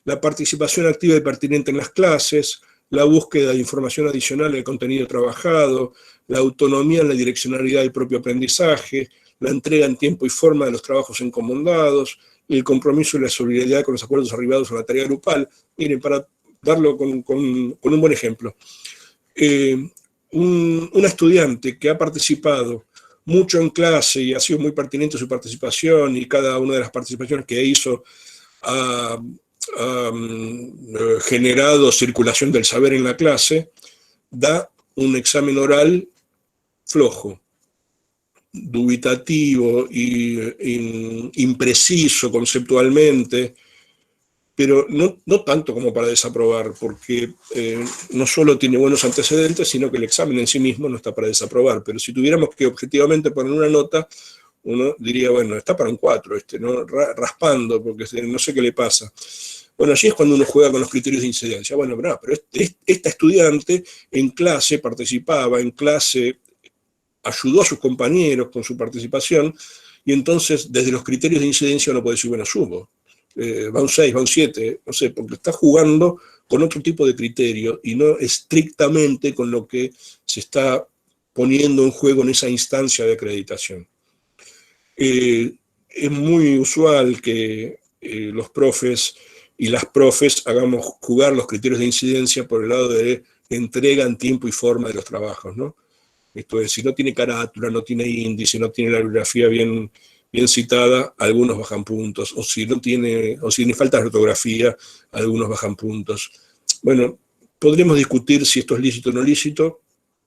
la participación activa y pertinente en las clases, la búsqueda de información adicional del contenido trabajado, la autonomía en la direccionalidad del propio aprendizaje, la entrega en tiempo y forma de los trabajos encomendados, el compromiso y la solidaridad con los acuerdos arribados en la tarea grupal. Miren, para darlo con un buen ejemplo, una estudiante que ha participado mucho en clase y ha sido muy pertinente su participación, y cada una de las participaciones que hizo generado circulación del saber en la clase, da un examen oral flojo, dubitativo e impreciso conceptualmente, pero no tanto como para desaprobar, porque no solo tiene buenos antecedentes, sino que el examen en sí mismo no está para desaprobar. Pero si tuviéramos que objetivamente poner una nota, uno diría, bueno, está para un 4, ¿no? Raspando, porque no sé qué le pasa. Bueno, allí es cuando uno juega con los criterios de incidencia. Bueno, pero esta estudiante en clase participaba, en clase ayudó a sus compañeros con su participación, y entonces desde los criterios de incidencia uno puede decir, bueno, subo. Va un 6, va un 7, no sé, porque está jugando con otro tipo de criterio y no estrictamente con lo que se está poniendo en juego en esa instancia de acreditación. Es muy usual que los profes y las profes hagamos jugar los criterios de incidencia por el lado de entrega en tiempo y forma de los trabajos, ¿no? Esto es, si no tiene carátula, no tiene índice, no tiene la bibliografía bien citada, algunos bajan puntos, o si le falta ortografía, algunos bajan puntos. Bueno, podríamos discutir si esto es lícito o no lícito,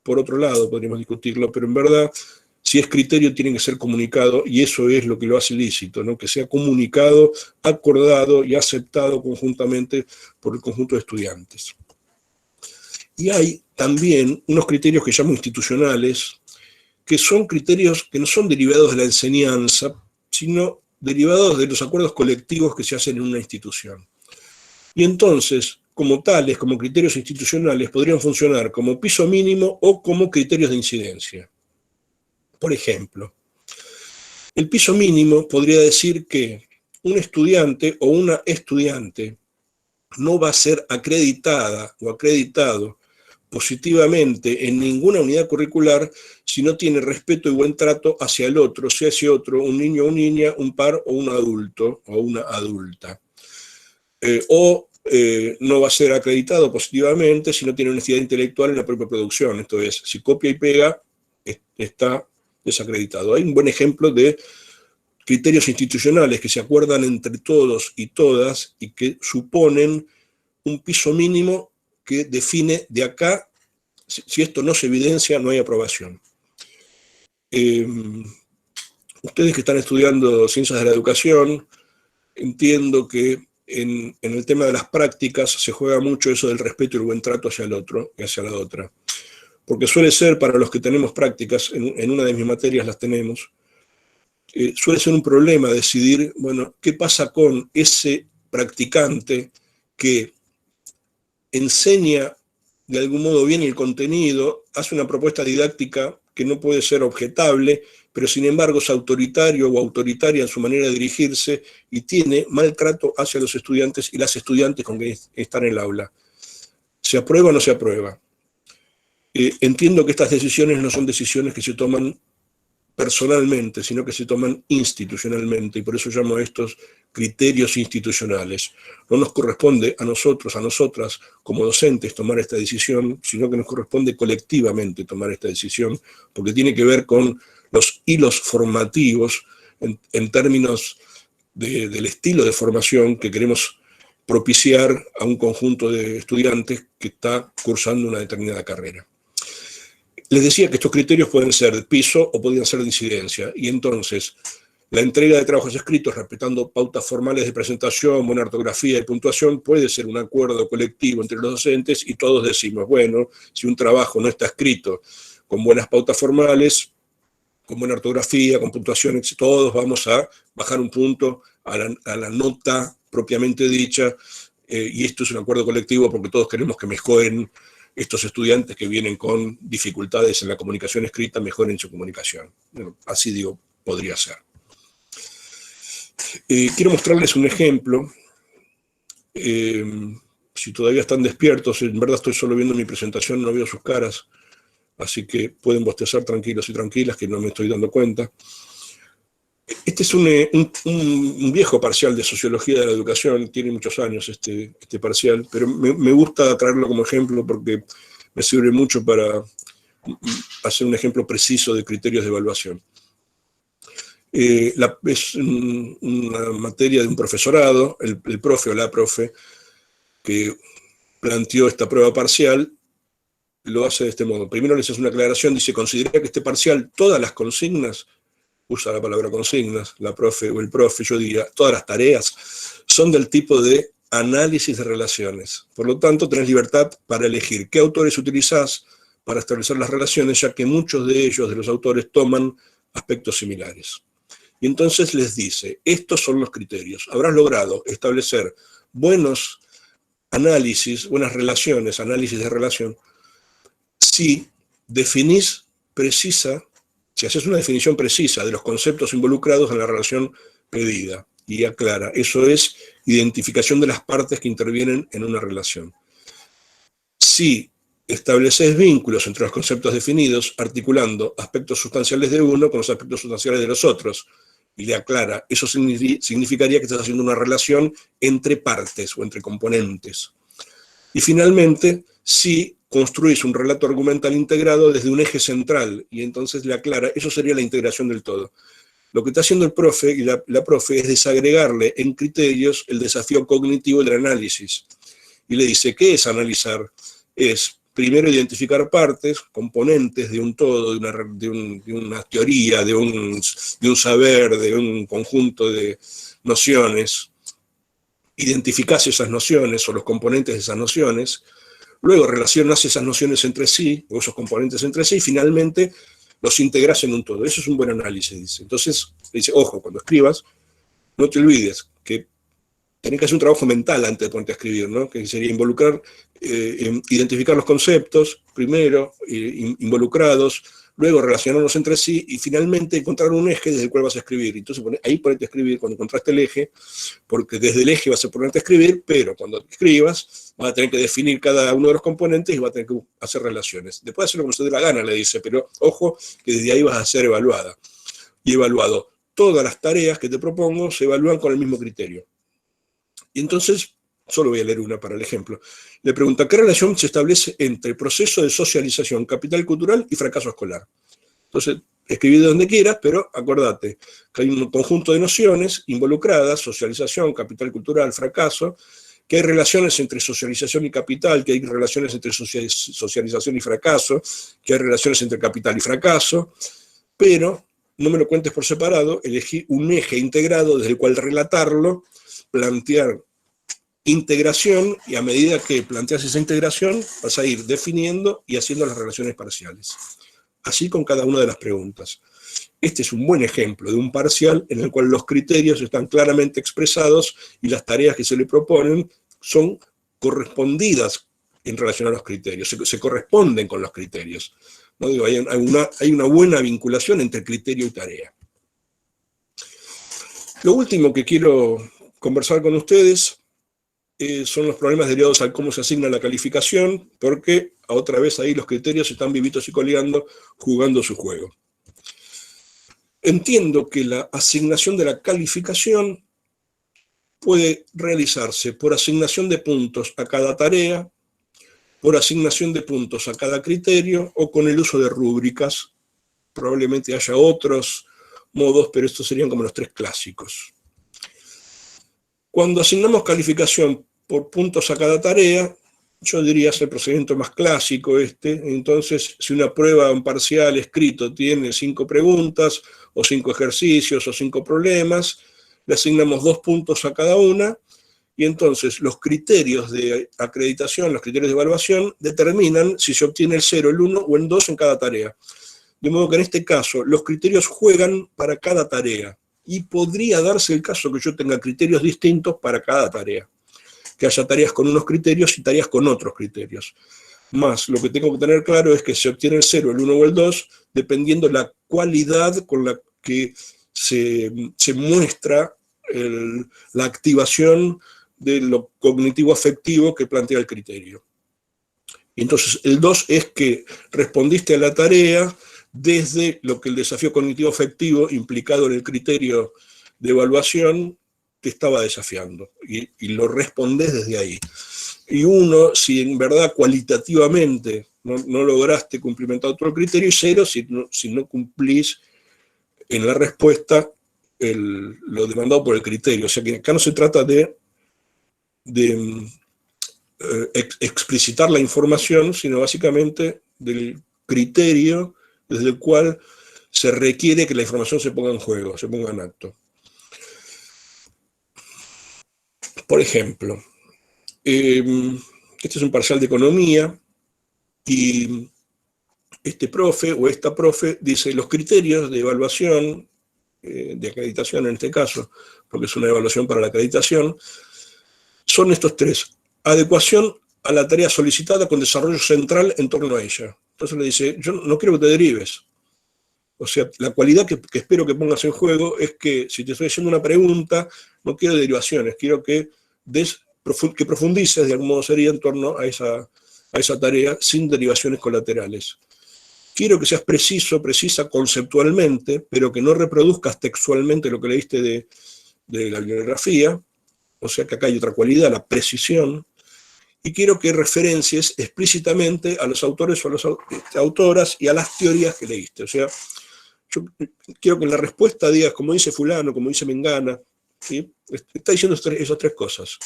por otro lado podríamos discutirlo, pero en verdad, si es criterio, tiene que ser comunicado, y eso es lo que lo hace lícito, ¿no? Que sea comunicado, acordado y aceptado conjuntamente por el conjunto de estudiantes. Y hay también unos criterios que llamo institucionales, que son criterios que no son derivados de la enseñanza, sino derivados de los acuerdos colectivos que se hacen en una institución. Y entonces, como tales, como criterios institucionales, podrían funcionar como piso mínimo o como criterios de incidencia. Por ejemplo, el piso mínimo podría decir que un estudiante o una estudiante no va a ser acreditada o acreditado positivamente en ninguna unidad curricular si no tiene respeto y buen trato hacia el otro, sea ese otro un niño o una niña, un par o un adulto o una adulta. No va a ser acreditado positivamente si no tiene honestidad intelectual en la propia producción. Esto es, si copia y pega, está desacreditado. Hay un buen ejemplo de criterios institucionales que se acuerdan entre todos y todas y que suponen un piso mínimo que define de acá, si esto no se evidencia, no hay aprobación. Ustedes que están estudiando ciencias de la educación, entiendo que en el tema de las prácticas se juega mucho eso del respeto y el buen trato hacia el otro y hacia la otra. Porque suele ser, para los que tenemos prácticas, en una de mis materias las tenemos, suele ser un problema decidir, bueno, ¿qué pasa con ese practicante que enseña de algún modo bien el contenido, hace una propuesta didáctica que no puede ser objetable, pero sin embargo es autoritario o autoritaria en su manera de dirigirse y tiene maltrato hacia los estudiantes y las estudiantes con que están en el aula? ¿Se aprueba o no se aprueba? Entiendo que estas decisiones no son decisiones que se toman personalmente, sino que se toman institucionalmente, y por eso llamo a estos criterios institucionales. No nos corresponde a nosotros, a nosotras, como docentes, tomar esta decisión, sino que nos corresponde colectivamente tomar esta decisión, porque tiene que ver con los hilos formativos en términos del estilo de formación que queremos propiciar a un conjunto de estudiantes que está cursando una determinada carrera. Les decía que estos criterios pueden ser de piso o podrían ser de incidencia, y entonces la entrega de trabajos escritos respetando pautas formales de presentación, buena ortografía y puntuación puede ser un acuerdo colectivo entre los docentes y todos decimos, bueno, si un trabajo no está escrito con buenas pautas formales, con buena ortografía, con puntuación, todos vamos a bajar un punto a la nota propiamente dicha, y esto es un acuerdo colectivo porque todos queremos que mejoren estos estudiantes que vienen con dificultades en la comunicación escrita, mejoren su comunicación. Bueno, así digo, podría ser. Quiero mostrarles un ejemplo. Si todavía están despiertos, en verdad estoy solo viendo mi presentación, no veo sus caras, así que pueden bostezar tranquilos y tranquilas, que no me estoy dando cuenta. Este es un viejo parcial de Sociología de la Educación, tiene muchos años este parcial, pero me gusta traerlo como ejemplo porque me sirve mucho para hacer un ejemplo preciso de criterios de evaluación. Es una materia de un profesorado, el profe o la profe que planteó esta prueba parcial, lo hace de este modo. Primero les hace una aclaración, dice, considera que este parcial, todas las consignas, usa la palabra consignas, la profe o el profe, yo diría, todas las tareas, son del tipo de análisis de relaciones. Por lo tanto, tenés libertad para elegir qué autores utilizás para establecer las relaciones, ya que muchos de ellos, de los autores, toman aspectos similares. Y entonces les dice, estos son los criterios. Habrás logrado establecer buenos análisis, buenas relaciones, análisis de relación, si definís precisa, si haces una definición precisa de los conceptos involucrados en la relación pedida y aclara. Eso es identificación de las partes que intervienen en una relación. Si estableces vínculos entre los conceptos definidos, articulando aspectos sustanciales de uno con los aspectos sustanciales de los otros, y le aclara, eso significaría que estás haciendo una relación entre partes o entre componentes. Y finalmente, si construís un relato argumental integrado desde un eje central, y entonces le aclara, eso sería la integración del todo. Lo que está haciendo el profe y la profe es desagregarle en criterios el desafío cognitivo del análisis. Y le dice, ¿qué es analizar? Es primero identificar partes, componentes de un todo, de una teoría, de un saber, de un conjunto de nociones. Identificás esas nociones o los componentes de esas nociones, luego relacionas esas nociones entre sí, o esos componentes entre sí, y finalmente los integrás en un todo. Eso es un buen análisis, dice. Entonces, dice, ojo, cuando escribas, no te olvides que tenés que hacer un trabajo mental antes de ponerte a escribir, ¿no? Que sería involucrar, identificar los conceptos, primero, involucrados, luego relacionarlos entre sí, y finalmente encontrar un eje desde el cual vas a escribir. Entonces, ahí ponete a escribir cuando encontraste el eje, porque desde el eje vas a ponerte a escribir, pero cuando escribas, vas a tener que definir cada uno de los componentes y vas a tener que hacer relaciones. Después hacerlo como se dé la gana, le dice, pero ojo, que desde ahí vas a ser evaluada. Y evaluado. Todas las tareas que te propongo se evalúan con el mismo criterio. Y entonces, solo voy a leer una para el ejemplo. Le pregunta, ¿qué relación se establece entre el proceso de socialización, capital cultural y fracaso escolar? Entonces, escribí de donde quieras, pero acordate que hay un conjunto de nociones involucradas, socialización, capital cultural, fracaso, que hay relaciones entre socialización y capital, que hay relaciones entre socialización y fracaso, que hay relaciones entre capital y fracaso, pero no me lo cuentes por separado, elegí un eje integrado desde el cual relatarlo, plantear integración, y a medida que planteas esa integración, vas a ir definiendo y haciendo las relaciones parciales. Así con cada una de las preguntas. Este es un buen ejemplo de un parcial en el cual los criterios están claramente expresados y las tareas que se le proponen son correspondidas en relación a los criterios, se corresponden con los criterios. ¿No? Digo, hay una buena vinculación entre criterio y tarea. Lo último que quiero conversar con ustedes son los problemas derivados al cómo se asigna la calificación, porque otra vez ahí los criterios están vivitos y coleando, jugando su juego. Entiendo que la asignación de la calificación puede realizarse por asignación de puntos a cada tarea, por asignación de puntos a cada criterio, o con el uso de rúbricas. Probablemente haya otros modos, pero estos serían como los tres clásicos. Cuando asignamos calificación por puntos a cada tarea, yo diría es el procedimiento más clásico este. Entonces, si una prueba, un parcial escrito tiene 5 preguntas, o 5 ejercicios, o 5 problemas, le asignamos 2 puntos a cada una, y entonces los criterios de acreditación, los criterios de evaluación, determinan si se obtiene el 0, el 1 o el 2 en cada tarea. De modo que en este caso, los criterios juegan para cada tarea. Y podría darse el caso que yo tenga criterios distintos para cada tarea. Que haya tareas con unos criterios y tareas con otros criterios. Más, lo que tengo que tener claro es que se obtiene el 0, el 1 o el 2, dependiendo la cualidad con la que se muestra la activación de lo cognitivo-afectivo que plantea el criterio. Y entonces, el 2 es que respondiste a la tarea desde lo que el desafío cognitivo-afectivo implicado en el criterio de evaluación te estaba desafiando, y lo respondés desde ahí. Y 1, si en verdad cualitativamente no lograste cumplimentar todo el criterio, y 0 si no cumplís en la respuesta lo demandado por el criterio. O sea que acá no se trata de explicitar la información, sino básicamente del criterio desde el cual se requiere que la información se ponga en juego, se ponga en acto. Por ejemplo, este es un parcial de economía y este profe o esta profe dice los criterios de evaluación, de acreditación en este caso, porque es una evaluación para la acreditación, son estos tres. Adecuación a la tarea solicitada con desarrollo central en torno a ella. Entonces le dice, yo no quiero que te derives. O sea, la cualidad que espero que pongas en juego es que si te estoy haciendo una pregunta, no quiero derivaciones, quiero que profundices, de algún modo sería, en torno a esa tarea sin derivaciones colaterales. Quiero que seas precisa conceptualmente, pero que no reproduzcas textualmente lo que leíste de la bibliografía, o sea que acá hay otra cualidad, la precisión, y quiero que referencies explícitamente a los autores o a las autoras y a las teorías que leíste. O sea, yo quiero que en la respuesta digas, como dice fulano, como dice mengana, ¿sí? Está diciendo esas tres cosas.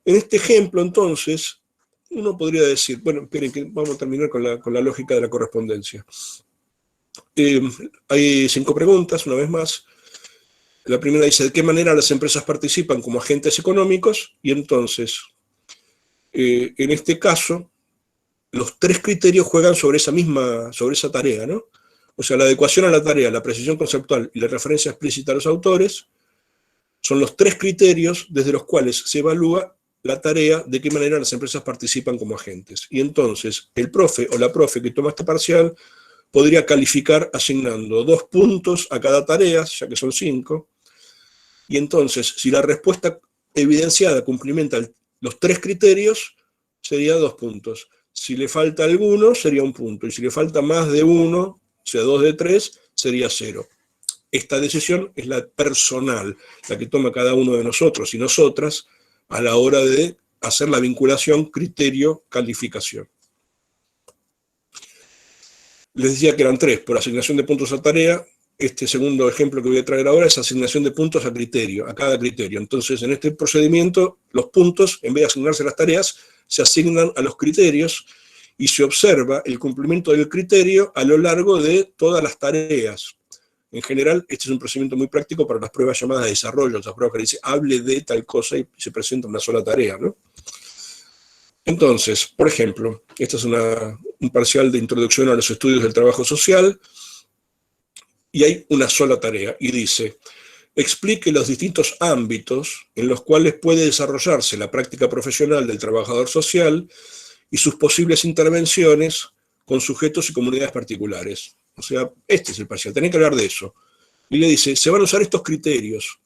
En este ejemplo, entonces, uno podría decir, bueno, esperen que vamos a terminar con la lógica de la correspondencia. Hay 5 preguntas, una vez más. La primera dice, ¿de qué manera las empresas participan como agentes económicos? Y entonces, en este caso, los 3 criterios juegan sobre esa tarea, ¿no? O sea, la adecuación a la tarea, la precisión conceptual y la referencia explícita a los autores son los 3 criterios desde los cuales se evalúa la tarea, de qué manera las empresas participan como agentes. Y entonces, el profe o la profe que toma este parcial podría calificar asignando 2 puntos a cada tarea, ya que son 5, y entonces, si la respuesta evidenciada cumplimenta los 3 criterios, sería 2 puntos. Si le falta alguno, sería 1 punto, y si le falta más de 1, o sea, 2 de 3, sería 0. Esta decisión es la personal, la que toma cada uno de nosotros y nosotras a la hora de hacer la vinculación criterio-calificación. Les decía que eran 3, por asignación de puntos a tarea. Este segundo ejemplo que voy a traer ahora es asignación de puntos a criterio, a cada criterio. Entonces, en este procedimiento, los puntos, en vez de asignarse a las tareas, se asignan a los criterios y se observa el cumplimiento del criterio a lo largo de todas las tareas. En general, este es un procedimiento muy práctico para las pruebas llamadas de desarrollo, las pruebas que dice hable de tal cosa y se presenta una sola tarea, ¿no? Entonces, por ejemplo, este es un parcial de introducción a los estudios del trabajo social y hay una sola tarea y dice, explique los distintos ámbitos en los cuales puede desarrollarse la práctica profesional del trabajador social y sus posibles intervenciones con sujetos y comunidades particulares. O sea, este es el parcial, tenés que hablar de eso. Y le dice, se van a usar estos criterios.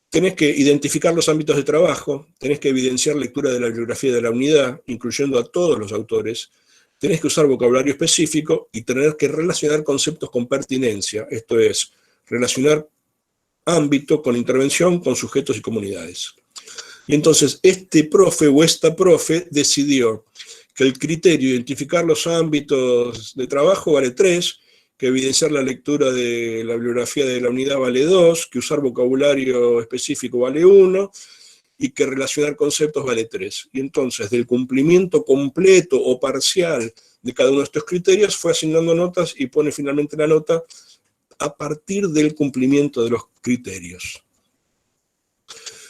Tenés que identificar los ámbitos de trabajo, tenés que evidenciar lectura de la bibliografía de la unidad, incluyendo a todos los autores, tenés que usar vocabulario específico y tener que relacionar conceptos con pertinencia, esto es, relacionar ámbito con intervención con sujetos y comunidades. Y entonces este profe o esta profe decidió que el criterio de identificar los ámbitos de trabajo vale 3, que evidenciar la lectura de la bibliografía de la unidad vale 2, que usar vocabulario específico vale 1, y que relacionar conceptos vale 3. Y entonces, del cumplimiento completo o parcial de cada uno de estos criterios, fue asignando notas y pone finalmente la nota a partir del cumplimiento de los criterios.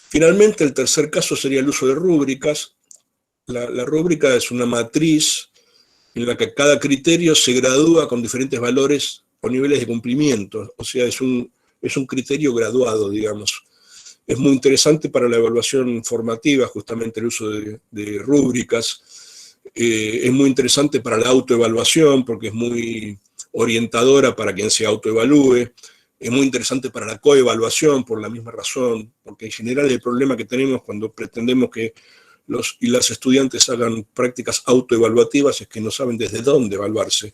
Finalmente, el tercer caso sería el uso de rúbricas. La rúbrica es una matriz en la que cada criterio se gradúa con diferentes valores o niveles de cumplimiento. O sea, es un criterio graduado, digamos. Es muy interesante para la evaluación formativa, justamente el uso de rúbricas. Es muy interesante para la autoevaluación, porque es muy orientadora para quien se autoevalúe. Es muy interesante para la coevaluación, por la misma razón, porque en general el problema que tenemos cuando pretendemos que los y las estudiantes hagan prácticas autoevaluativas es que no saben desde dónde evaluarse.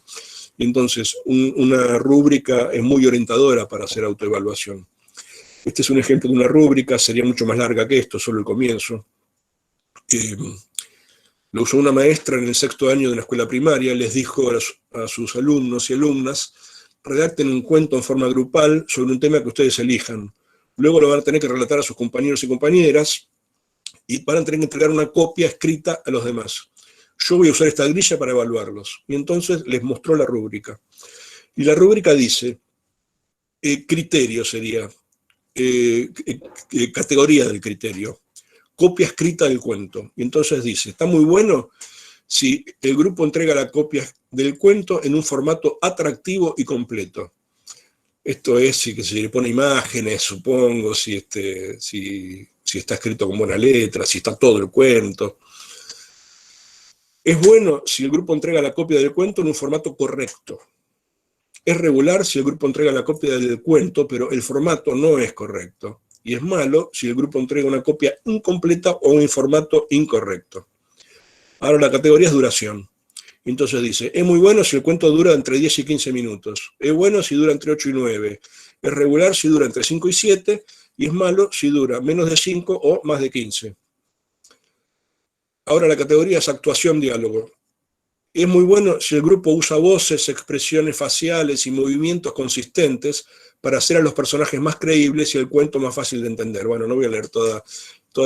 Y entonces, una rúbrica es muy orientadora para hacer autoevaluación. Este es un ejemplo de una rúbrica, sería mucho más larga que esto, solo el comienzo. Lo usó una maestra en el 6º año de la escuela primaria, les dijo a sus alumnos y alumnas redacten un cuento en forma grupal sobre un tema que ustedes elijan. Luego lo van a tener que relatar a sus compañeros y compañeras y van a tener que entregar una copia escrita a los demás. Yo voy a usar esta grilla para evaluarlos. Y entonces les mostró la rúbrica. Y la rúbrica dice, criterio sería, categoría del criterio, copia escrita del cuento. Y entonces dice, está muy bueno si el grupo entrega la copia del cuento en un formato atractivo y completo. Esto es si se le pone imágenes, supongo, si está escrito con buena letra, si está todo el cuento. Es bueno si el grupo entrega la copia del cuento en un formato correcto. Es regular si el grupo entrega la copia del cuento, pero el formato no es correcto. Y es malo si el grupo entrega una copia incompleta o en formato incorrecto. Ahora la categoría es duración. Entonces dice, es muy bueno si el cuento dura entre 10 y 15 minutos. Es bueno si dura entre 8 y 9. Es regular si dura entre 5 y 7. Y es malo si dura menos de 5 o más de 15. Ahora la categoría es actuación-diálogo. Es muy bueno si el grupo usa voces, expresiones faciales y movimientos consistentes para hacer a los personajes más creíbles y el cuento más fácil de entender. Bueno, no voy a leer toda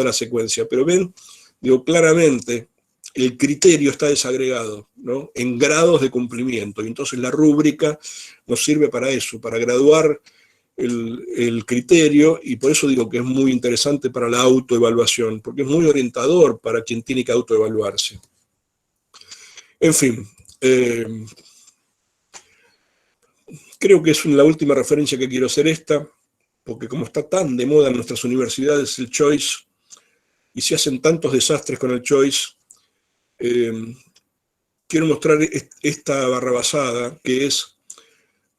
la secuencia, pero ven, digo, claramente el criterio está desagregado, ¿no?, en grados de cumplimiento, y entonces la rúbrica nos sirve para eso, para graduar el criterio, y por eso digo que es muy interesante para la autoevaluación, porque es muy orientador para quien tiene que autoevaluarse. En fin, creo que es la última referencia que quiero hacer esta, porque como está tan de moda en nuestras universidades el choice, y se hacen tantos desastres con el choice, quiero mostrar esta barrabasada, que es,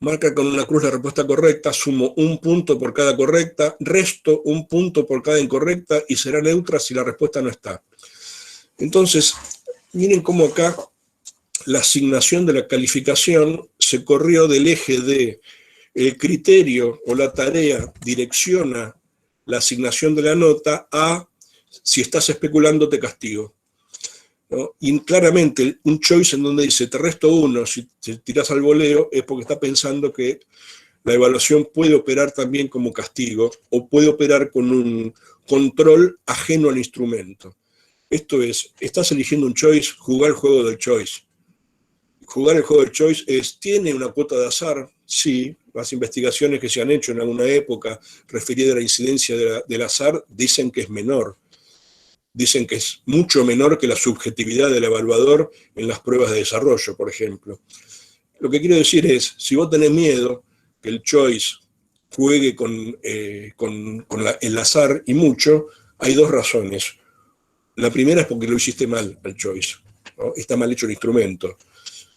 marca con una cruz la respuesta correcta, sumo un punto por cada correcta, resto un punto por cada incorrecta, y será neutra si la respuesta no está. Entonces, miren cómo acá la asignación de la calificación se corrió del eje de el criterio o la tarea direcciona la asignación de la nota a si estás especulando te castigo, ¿no? Y claramente un choice en donde dice te resto 1 si tirás al voleo es porque está pensando que la evaluación puede operar también como castigo o puede operar con un control ajeno al instrumento. Esto es, estás eligiendo un choice, jugar el juego del choice. Jugar el juego del choice ¿tiene una cuota de azar? Sí, las investigaciones que se han hecho en alguna época referidas a la incidencia del azar dicen que es menor. Dicen que es mucho menor que la subjetividad del evaluador en las pruebas de desarrollo, por ejemplo. Lo que quiero decir es, si vos tenés miedo que el choice juegue con el azar y mucho, hay dos razones. La primera es porque lo hiciste mal al choice, ¿no? Está mal hecho el instrumento.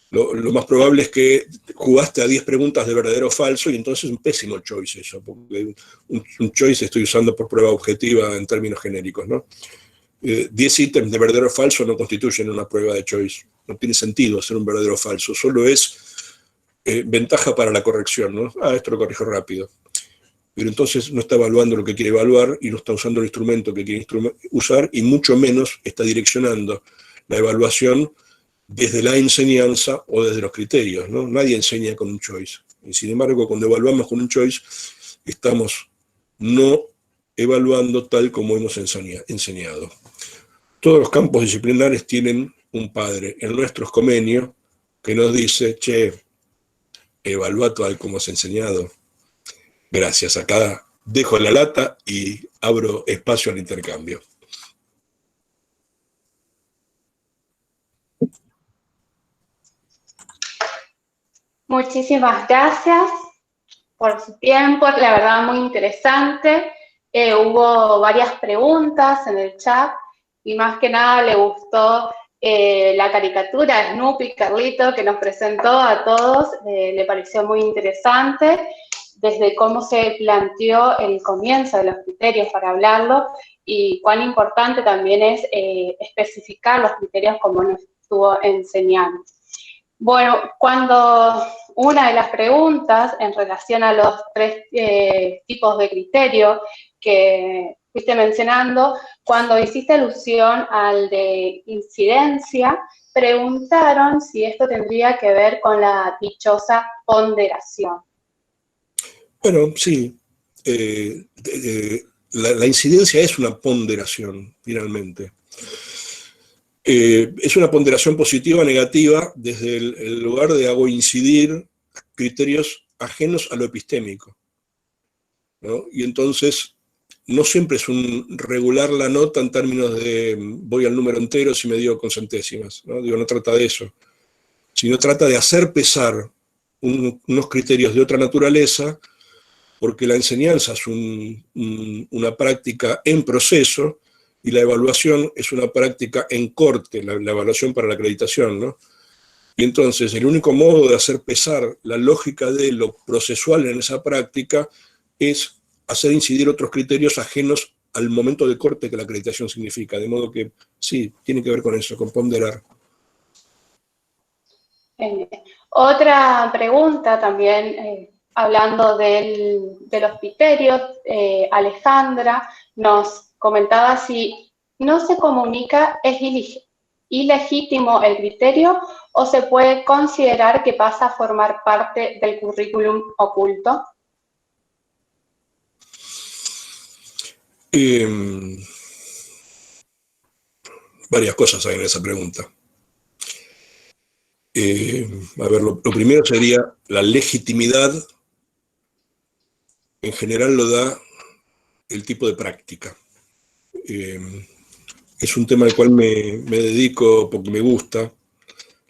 Lo más probable es que jugaste a 10 preguntas de verdadero o falso y entonces es un pésimo choice eso, porque un choice estoy usando por prueba objetiva en términos genéricos, ¿no? 10 ítems de verdadero o falso no constituyen una prueba de choice. No tiene sentido hacer un verdadero o falso, solo es ventaja para la corrección, ¿no? Esto lo corrijo rápido. Pero entonces no está evaluando lo que quiere evaluar y no está usando el instrumento que quiere usar y mucho menos está direccionando la evaluación desde la enseñanza o desde los criterios, ¿no? Nadie enseña con un choice. Y sin embargo, cuando evaluamos con un choice, estamos no evaluando tal como hemos enseñado. Todos los campos disciplinares tienen un padre. El nuestro es Comenio, que nos dice, che, evalúa tal como has enseñado. Gracias, acá dejo la lata y abro espacio al intercambio. Muchísimas gracias por su tiempo, la verdad muy interesante. Hubo varias preguntas en el chat y más que nada le gustó la caricatura de Snoopy, Carlito, que nos presentó a todos, le pareció muy interesante, desde cómo se planteó el comienzo de los criterios para hablarlo y cuán importante también es especificar los criterios como nos estuvo enseñando. Bueno, cuando una de las preguntas en relación a los 3 tipos de criterio que fuiste mencionando, cuando hiciste alusión al de incidencia, preguntaron si esto tendría que ver con la dichosa ponderación. Bueno, sí. La incidencia es una ponderación, finalmente. Es una ponderación positiva o negativa desde el lugar de hago incidir criterios ajenos a lo epistémico, ¿no? Y entonces no siempre es un regular la nota en términos de voy al número entero si me dio con centésimas, ¿no? Digo, no trata de eso, sino trata de hacer pesar unos criterios de otra naturaleza, porque la enseñanza es una práctica en proceso y la evaluación es una práctica en corte, la evaluación para la acreditación, ¿no? Y entonces el único modo de hacer pesar la lógica de lo procesual en esa práctica es hacer incidir otros criterios ajenos al momento de corte que la acreditación significa, de modo que sí, tiene que ver con eso, con ponderar. Otra pregunta también, hablando de los criterios, Alejandra nos comentaba si no se comunica, ¿es ilegítimo el criterio o se puede considerar que pasa a formar parte del currículum oculto? Varias cosas hay en esa pregunta. A ver, lo primero sería la legitimidad. En general lo da el tipo de práctica. Es un tema al cual me dedico porque me gusta,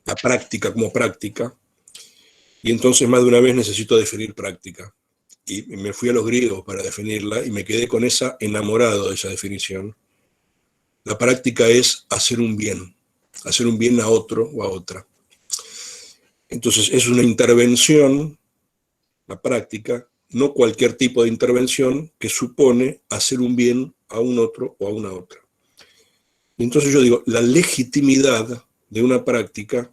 la práctica como práctica, y entonces más de una vez necesito definir práctica. Y me fui a los griegos para definirla y me quedé con esa, enamorado de esa definición. La práctica es hacer un bien a otro o a otra. Entonces es una intervención, la práctica, no cualquier tipo de intervención que supone hacer un bien a un otro o a una otra. Y entonces yo digo, la legitimidad de una práctica,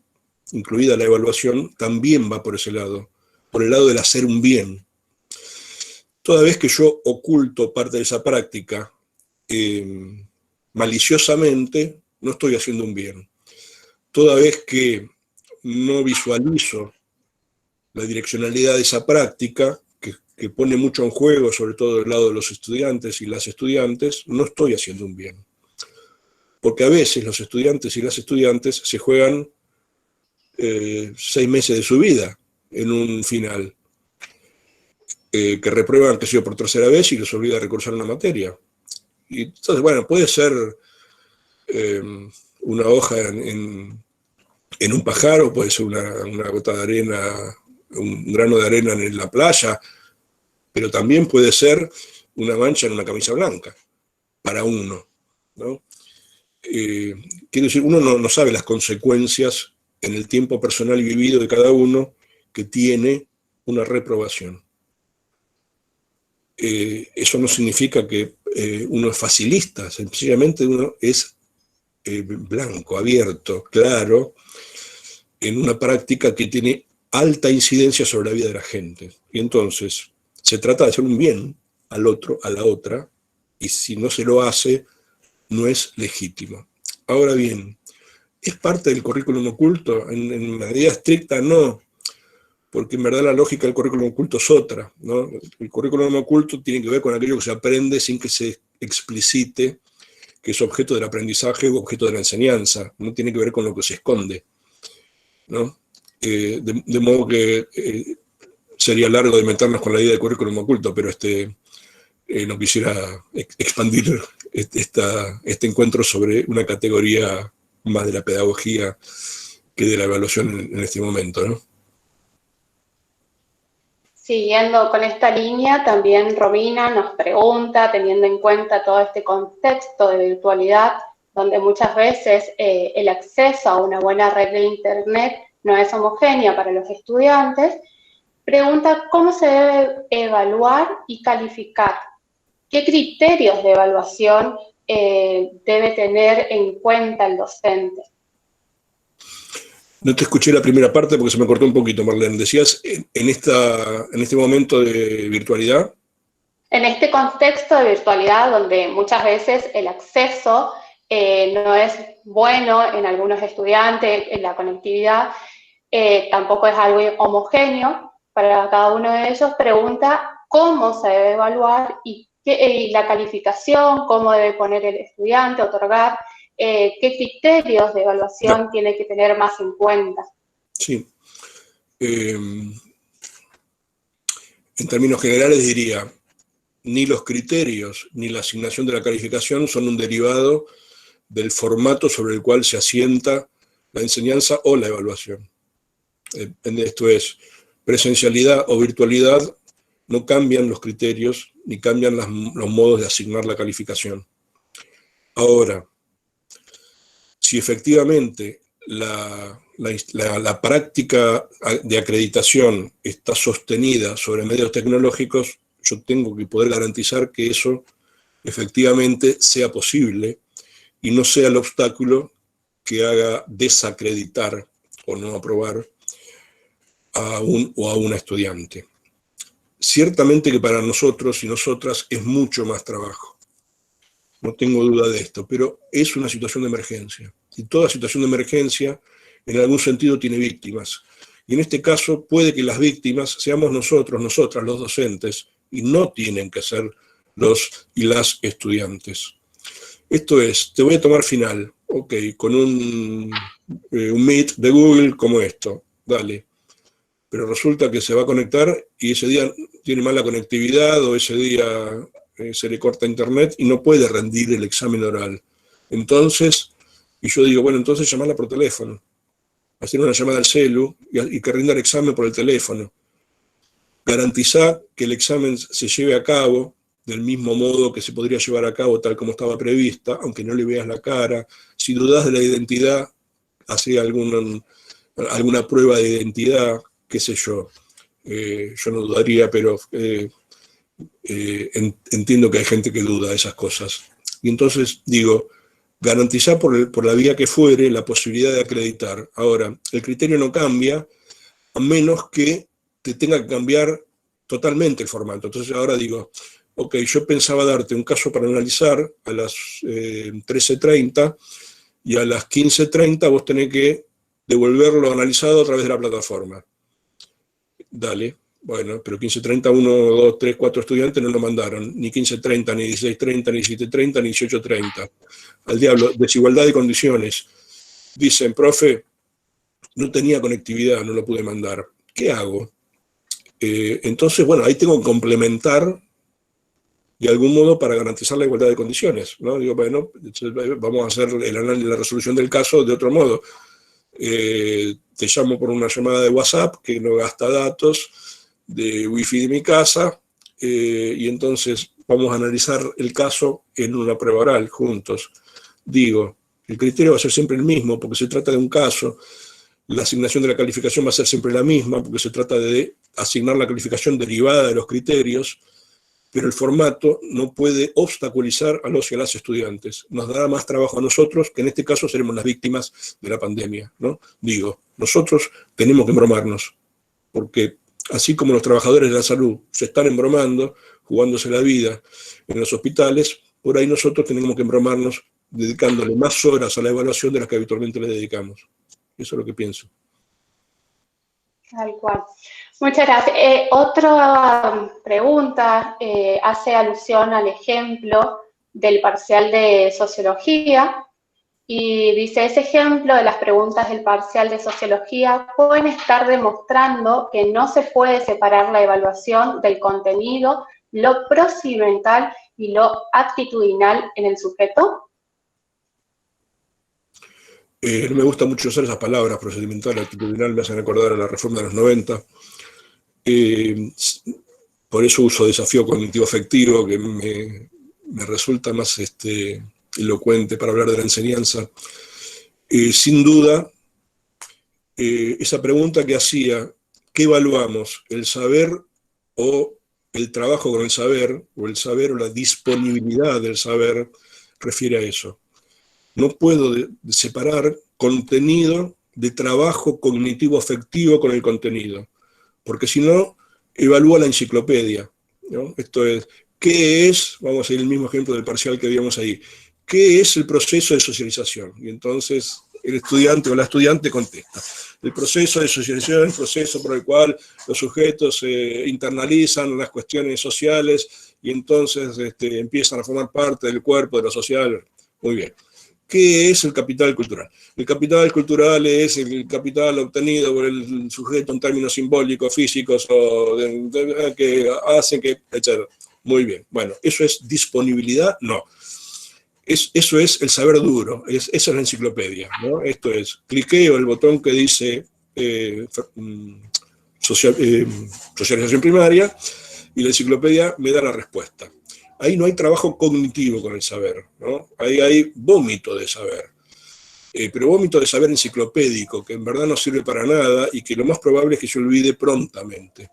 incluida la evaluación, también va por ese lado, por el lado del hacer un bien. Toda vez que yo oculto parte de esa práctica maliciosamente, no estoy haciendo un bien. Toda vez que no visualizo la direccionalidad de esa práctica, que pone mucho en juego, sobre todo del lado de los estudiantes y las estudiantes, no estoy haciendo un bien. Porque a veces los estudiantes y las estudiantes se juegan 6 meses de su vida en un final, que reprueban, que sea por tercera vez y les olvida recursar una materia. Y entonces, bueno, puede ser una hoja en un pajar, puede ser una gota de arena, un grano de arena en la playa, pero también puede ser una mancha en una camisa blanca, para uno, ¿no? Quiero decir, uno no sabe las consecuencias en el tiempo personal y vivido de cada uno que tiene una reprobación. Eso no significa que uno es facilista, sencillamente uno es blanco, abierto, claro, en una práctica que tiene alta incidencia sobre la vida de la gente. Y entonces se trata de hacer un bien al otro, a la otra, y si no se lo hace, no es legítimo. Ahora bien, ¿es parte del currículum oculto? En medida estricta no, porque en verdad la lógica del currículum oculto es otra, ¿no? El currículum oculto tiene que ver con aquello que se aprende sin que se explicite que es objeto del aprendizaje o objeto de la enseñanza, no tiene que ver con lo que se esconde, ¿no? De modo que sería largo de meternos con la idea de currículum oculto, pero no quisiera expandir este encuentro sobre una categoría más de la pedagogía que de la evaluación en este momento, ¿no? Siguiendo con esta línea, también Romina nos pregunta, teniendo en cuenta todo este contexto de virtualidad, donde muchas veces el acceso a una buena red de Internet no es homogénea para los estudiantes, pregunta cómo se debe evaluar y calificar. ¿Qué criterios de evaluación debe tener en cuenta el docente? No te escuché la primera parte porque se me cortó un poquito, Marlene. Decías, en este momento de virtualidad. En este contexto de virtualidad, donde muchas veces el acceso no es bueno en algunos estudiantes, en la conectividad, tampoco es algo homogéneo para cada uno de ellos. Pregunta cómo se debe evaluar y la calificación, cómo debe poner el estudiante, otorgar, qué criterios de evaluación tiene que tener más en cuenta. Sí. En términos generales diría, ni los criterios ni la asignación de la calificación son un derivado del formato sobre el cual se asienta la enseñanza o la evaluación. Esto es, presencialidad o virtualidad no cambian los criterios ni cambian los modos de asignar la calificación. Ahora, si efectivamente la práctica de acreditación está sostenida sobre medios tecnológicos, yo tengo que poder garantizar que eso efectivamente sea posible y no sea el obstáculo que haga desacreditar o no aprobar a un o a una estudiante. Ciertamente que para nosotros y nosotras es mucho más trabajo, no tengo duda de esto, pero es una situación de emergencia. Y toda situación de emergencia en algún sentido tiene víctimas. Y en este caso puede que las víctimas seamos nosotros, nosotras, los docentes, y no tienen que ser los y las estudiantes. Esto es, te voy a tomar final, ok, con un Meet de Google como esto, dale. Pero resulta que se va a conectar y ese día tiene mala conectividad o ese día se le corta internet y no puede rendir el examen oral. Entonces, y yo digo, bueno, entonces llamarla por teléfono, hacer una llamada al celu y que rinda el examen por el teléfono. Garantizar que el examen se lleve a cabo del mismo modo que se podría llevar a cabo tal como estaba prevista, aunque no le veas la cara. Si dudas de la identidad, hace alguna prueba de identidad, qué sé yo. Yo no dudaría, pero entiendo que hay gente que duda de esas cosas. Y entonces digo, garantizar por la vía que fuere la posibilidad de acreditar. Ahora, el criterio no cambia a menos que te tenga que cambiar totalmente el formato. Entonces ahora digo, ok, yo pensaba darte un caso para analizar a las 13:30 y a las 15:30 vos tenés que devolverlo analizado a través de la plataforma. Dale, bueno, pero 15:30 1, 2, 3, 4 estudiantes no lo mandaron, ni 15:30, ni 16:30, ni 17:30, ni 18:30. Al diablo, desigualdad de condiciones. Dicen, profe, no tenía conectividad, no lo pude mandar. ¿Qué hago? Entonces, bueno, ahí tengo que complementar de algún modo para garantizar la igualdad de condiciones, ¿no? Digo, bueno, vamos a hacer la resolución del caso de otro modo. Te llamo por una llamada de WhatsApp que no gasta datos, de wifi de mi casa, y entonces vamos a analizar el caso en una prueba oral juntos. Digo, el criterio va a ser siempre el mismo porque se trata de un caso, la asignación de la calificación va a ser siempre la misma porque se trata de asignar la calificación derivada de los criterios, pero el formato no puede obstaculizar a los y a las estudiantes. Nos dará más trabajo a nosotros, que en este caso seremos las víctimas de la pandemia, ¿no? Digo, nosotros tenemos que embromarnos, porque así como los trabajadores de la salud se están embromando, jugándose la vida en los hospitales, por ahí nosotros tenemos que embromarnos dedicándole más horas a la evaluación de las que habitualmente le dedicamos. Eso es lo que pienso. Tal cual. Muchas gracias. Otra pregunta hace alusión al ejemplo del parcial de sociología y dice, ese ejemplo de las preguntas del parcial de sociología pueden estar demostrando que no se puede separar la evaluación del contenido, lo procedimental y lo actitudinal en el sujeto. No me gusta mucho usar esas palabras, procedimental, actitudinal, me hacen acordar a la reforma de los 90. Por eso uso desafío cognitivo-afectivo, que me resulta más elocuente para hablar de la enseñanza. Sin duda, esa pregunta que hacía, ¿qué evaluamos? ¿El saber o el trabajo con el saber o la disponibilidad del saber? Refiere a eso. No puedo separar contenido de trabajo cognitivo-afectivo con el contenido, porque si no, evalúa la enciclopedia, ¿no? Esto es, ¿qué es? Vamos a ir el mismo ejemplo del parcial que vimos ahí. ¿qué es el proceso de socialización? Y entonces el estudiante o la estudiante contesta. El proceso de socialización es el proceso por el cual los sujetos internalizan las cuestiones sociales y entonces empiezan a formar parte del cuerpo, de lo social. Muy bien. ¿Qué es el capital cultural? El capital cultural es el capital obtenido por el sujeto en términos simbólicos, físicos, o que hacen que, etc. Muy bien. Bueno, ¿eso es disponibilidad? No. Eso es el saber duro, esa es la enciclopedia, ¿no? Esto es, cliqueo el botón que dice socialización primaria y la enciclopedia me da la respuesta. Ahí no hay trabajo cognitivo con el saber, ¿no? Ahí hay vómito de saber, pero vómito de saber enciclopédico, que en verdad no sirve para nada y que lo más probable es que se olvide prontamente.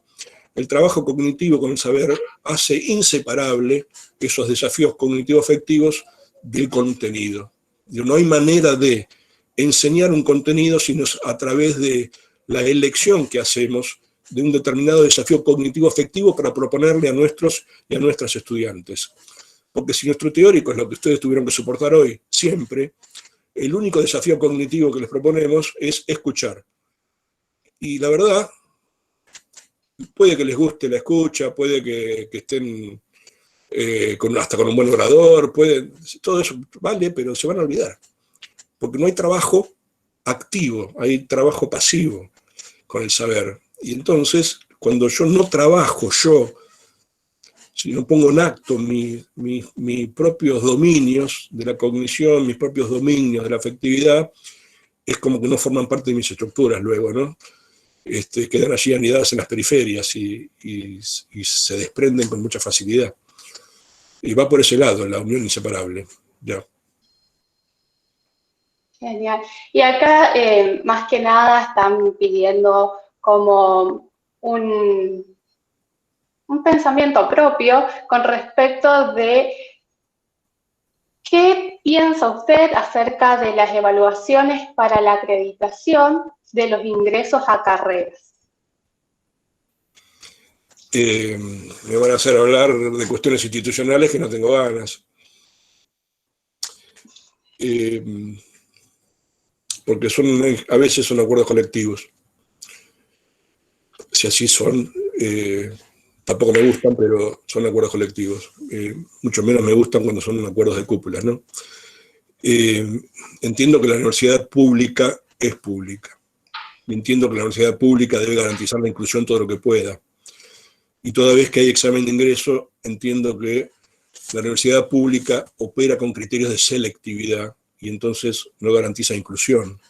El trabajo cognitivo con el saber hace inseparable esos desafíos cognitivo-afectivos del contenido. No hay manera de enseñar un contenido sino a través de la elección que hacemos de un determinado desafío cognitivo-afectivo para proponerle a nuestros y a nuestras estudiantes. Porque si nuestro teórico es lo que ustedes tuvieron que soportar hoy, siempre, el único desafío cognitivo que les proponemos es escuchar. Y la verdad, puede que les guste la escucha, puede que estén hasta con un buen orador, todo eso vale, pero se van a olvidar. Porque no hay trabajo activo, hay trabajo pasivo con el saber. Y entonces, cuando yo no trabajo, si no pongo en acto mis propios dominios de la cognición, mis propios dominios de la afectividad, es como que no forman parte de mis estructuras luego, ¿no? Quedan allí anidadas en las periferias y se desprenden con mucha facilidad. Y va por ese lado, la unión inseparable. Ya. Genial. Y acá, más que nada, están pidiendo como un pensamiento propio con respecto de qué piensa usted acerca de las evaluaciones para la acreditación de los ingresos a carreras. Me van a hacer hablar de cuestiones institucionales que no tengo ganas. Porque a veces son acuerdos colectivos. Si así son, tampoco me gustan, pero son acuerdos colectivos. Mucho menos me gustan cuando son acuerdos de cúpulas, ¿no? Entiendo que la universidad pública es pública. Entiendo que la universidad pública debe garantizar la inclusión todo lo que pueda. Y toda vez que hay examen de ingreso, entiendo que la universidad pública opera con criterios de selectividad y entonces no garantiza inclusión.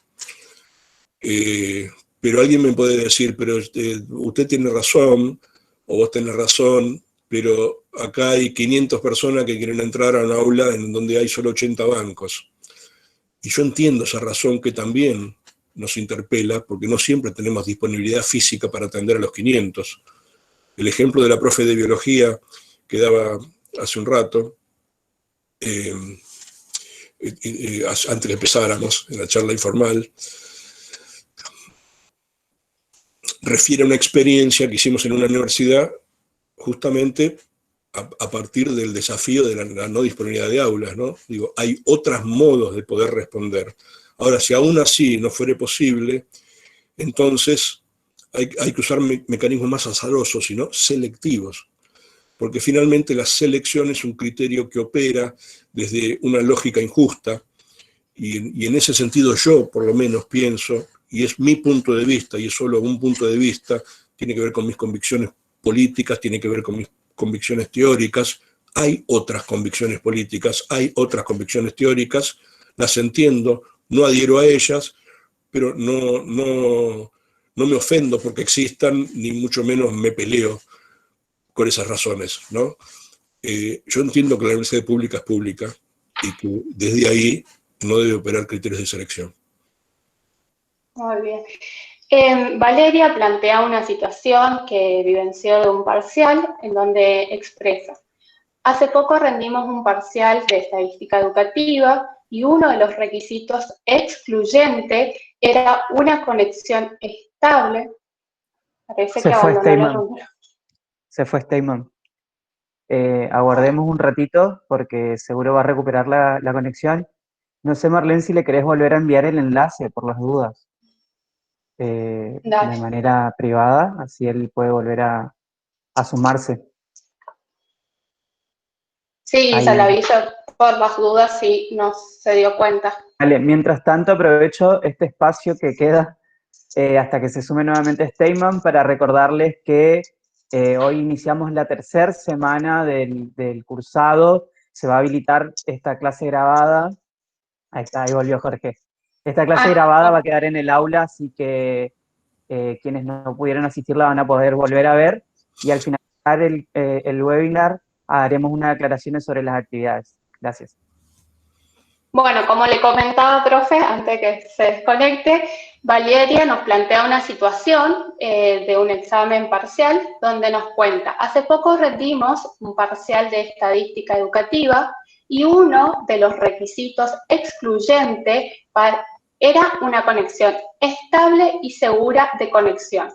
Pero alguien me puede decir, pero usted tiene razón, o vos tenés razón, pero acá hay 500 personas que quieren entrar a un aula en donde hay solo 80 bancos. Y yo entiendo esa razón que también nos interpela, porque no siempre tenemos disponibilidad física para atender a los 500. El ejemplo de la profe de biología que daba hace un rato, antes que empezáramos en la charla informal, refiere a una experiencia que hicimos en una universidad justamente a partir del desafío de la no disponibilidad de aulas, ¿no? Digo, hay otros modos de poder responder. Ahora, si aún así no fuera posible, entonces hay que usar mecanismos más azarosos, sino selectivos, porque finalmente la selección es un criterio que opera desde una lógica injusta, y en ese sentido yo, por lo menos, pienso, y es mi punto de vista, y es solo un punto de vista, tiene que ver con mis convicciones políticas, tiene que ver con mis convicciones teóricas. Hay otras convicciones políticas, hay otras convicciones teóricas, las entiendo, no adhiero a ellas, pero no me ofendo porque existan, ni mucho menos me peleo con esas razones, ¿no? Yo entiendo que la universidad pública es pública y que desde ahí no debe operar criterios de selección. Muy bien. Valeria plantea una situación que vivenció de un parcial en donde expresa: hace poco rendimos un parcial de estadística educativa y uno de los requisitos excluyente era una conexión estable. Parece que abandonó la reunión. Se fue Steinman. aguardemos un ratito porque seguro va a recuperar la conexión. No sé, Marlene, si le querés volver a enviar el enlace por las dudas, de Dale. manera privada, así él puede volver a sumarse. Sí, se le Ahí. aviso por las dudas si no se dio cuenta. Vale, mientras tanto aprovecho este espacio que queda hasta que se sume nuevamente Steinman para recordarles que hoy iniciamos la tercera semana del cursado, se va a habilitar esta clase grabada. Ahí está, ahí volvió Jorge. Esta clase Ah, grabada va a quedar en el aula, así que quienes no pudieron asistir la van a poder volver a ver. Y al finalizar el webinar haremos unas aclaraciones sobre las actividades. Gracias. bueno, como le comentaba, profe, antes que se desconecte, Valeria nos plantea una situación de un examen parcial donde nos cuenta, hace poco rendimos un parcial de estadística educativa y uno de los requisitos excluyentes era una conexión estable y segura de conexión.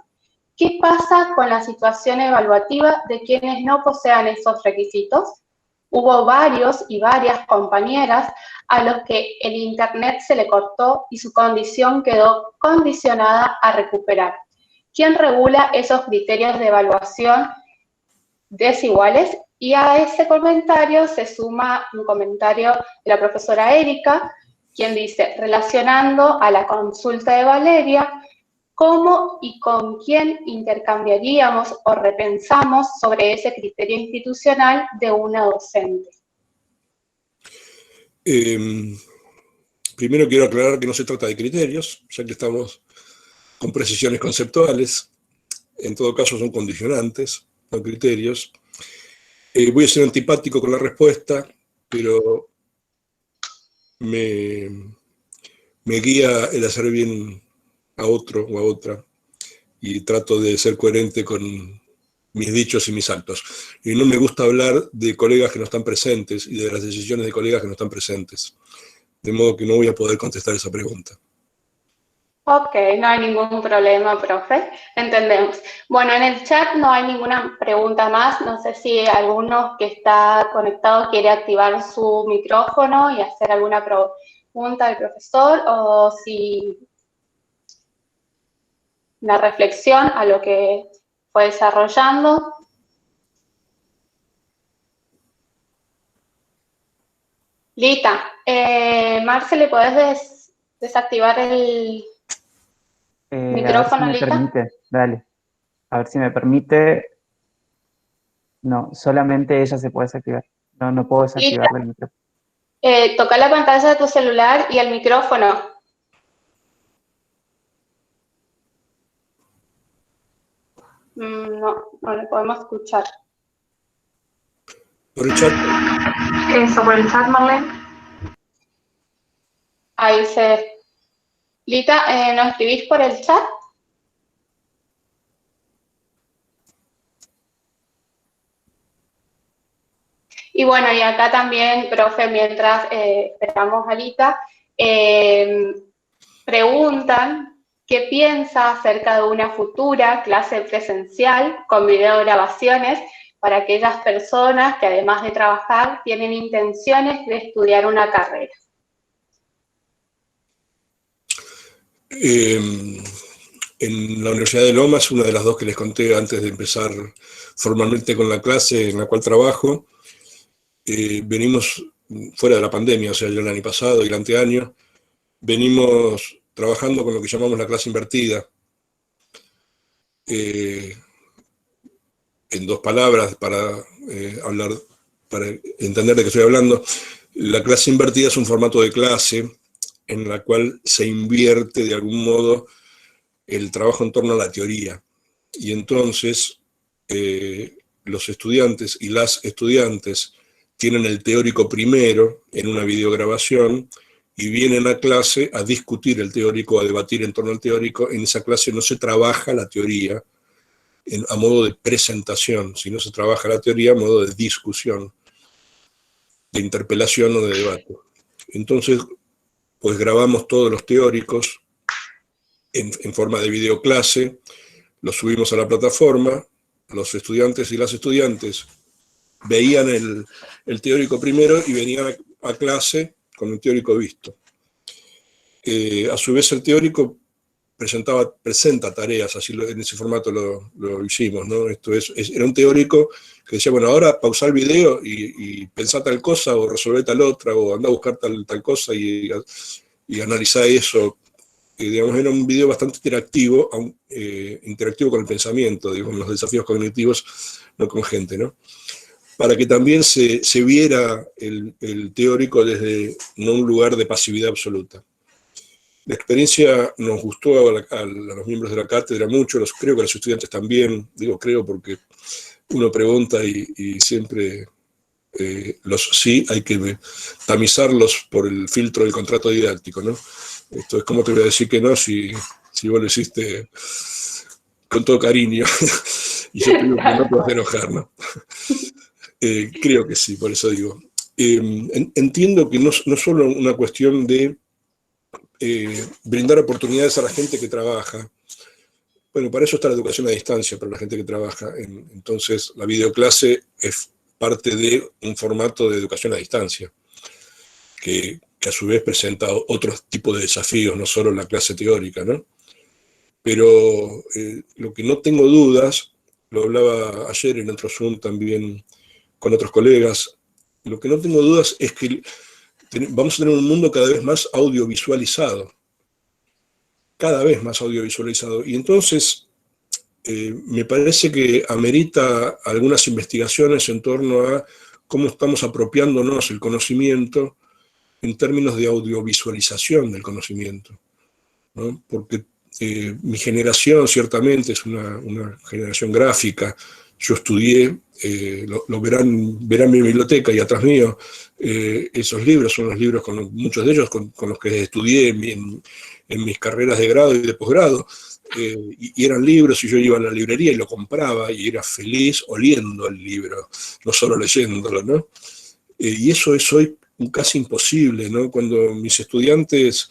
¿Qué pasa con la situación evaluativa de quienes no posean esos requisitos? Hubo varios y varias compañeras a los que el internet se le cortó y su condición quedó condicionada a recuperar. ¿Quién regula esos criterios de evaluación desiguales? Y a ese comentario se suma un comentario de la profesora Erika, quien dice, relacionando a la consulta de Valeria, ¿cómo y con quién intercambiaríamos o repensamos sobre ese criterio institucional de una docente? Primero quiero aclarar que no se trata de criterios, ya que estamos con precisiones conceptuales. En todo caso son condicionantes, no criterios. Voy a ser antipático con la respuesta, pero me guía el hacer bien a otro o a otra y trato de ser coherente con mis dichos y mis actos. Y no me gusta hablar de colegas que no están presentes y de las decisiones de colegas que no están presentes. De modo que no voy a poder contestar esa pregunta. Ok, no hay ningún problema, profe. Entendemos. Bueno, en el chat no hay ninguna pregunta más. No sé si alguno que está conectado quiere activar su micrófono y hacer alguna pregunta al profesor o si una reflexión a lo que fue desarrollando. Lita, Marce, ¿le podés desactivar el A ver si micrófono, me Lita? permite, dale. A ver si me permite. No, solamente ella se puede desactivar. No, no puedo Lita, desactivarle el micrófono. toca la pantalla de tu celular y el micrófono. No, no le podemos escuchar. Por el chat. Eso, por el chat, Marlene. Ahí se... Lita, ¿nos escribís por el chat? Y bueno, y acá también, profe, mientras esperamos a Lita, preguntan qué piensa acerca de una futura clase presencial con videograbaciones para aquellas personas que además de trabajar tienen intenciones de estudiar una carrera. En la Universidad de Lomas, una de las dos que les conté antes de empezar formalmente con la clase en la cual trabajo, venimos fuera de la pandemia, o sea, ya el año pasado y el anteaño, venimos trabajando con lo que llamamos la clase invertida. En dos palabras, para hablar, para entender de qué estoy hablando, la clase invertida es un formato de clase en la cual se invierte de algún modo el trabajo en torno a la teoría. Y entonces los estudiantes y las estudiantes tienen el teórico primero en una videograbación y vienen a clase a discutir el teórico, a debatir en torno al teórico. En esa clase no se trabaja la teoría a modo de presentación, sino se trabaja la teoría a modo de discusión, de interpelación o de debate. Entonces, pues grabamos todos los teóricos en forma de videoclase, los subimos a la plataforma, los estudiantes y las estudiantes veían el teórico primero y venían a clase con el teórico visto. A su vez el teórico presenta tareas, así en ese formato lo hicimos, ¿no? Era un teórico que decía, bueno, ahora pausar el video y pensar tal cosa, o resolver tal otra, o andar a buscar tal cosa y analizar eso. Digamos, era un video bastante interactivo, interactivo con el pensamiento, digamos, los desafíos cognitivos, no con gente, ¿no? Para que también se viera el teórico desde no un lugar de pasividad absoluta. La experiencia nos gustó a los miembros de la cátedra mucho, creo que a los estudiantes también, digo creo porque uno pregunta y siempre los sí hay que tamizarlos por el filtro del contrato didáctico, ¿no? Esto es como te voy a decir que no si vos lo hiciste con todo cariño y yo te digo que no te vas a enojar, ¿no? Creo que sí, por eso digo. Entiendo que no es solo una cuestión de brindar oportunidades a la gente que trabaja. Bueno, para eso está la educación a distancia, para la gente que trabaja. Entonces, la videoclase es parte de un formato de educación a distancia, que a su vez presenta otros tipos de desafíos, no solo la clase teórica, ¿no? Pero lo que no tengo dudas, lo hablaba ayer en otro Zoom también con otros colegas, lo que no tengo dudas es que vamos a tener un mundo cada vez más audiovisualizado. Cada vez más audiovisualizado. Y entonces me parece que amerita algunas investigaciones en torno a cómo estamos apropiándonos el conocimiento en términos de audiovisualización del conocimiento, ¿no? Porque mi generación ciertamente es una generación gráfica. Yo estudié, lo verán en mi biblioteca y atrás mío, esos libros son los libros, muchos de ellos con los que estudié en mis carreras de grado y de posgrado, y eran libros y yo iba a la librería y lo compraba y era feliz oliendo el libro, no solo leyéndolo, ¿no? Y eso es hoy casi imposible, ¿no? Cuando mis estudiantes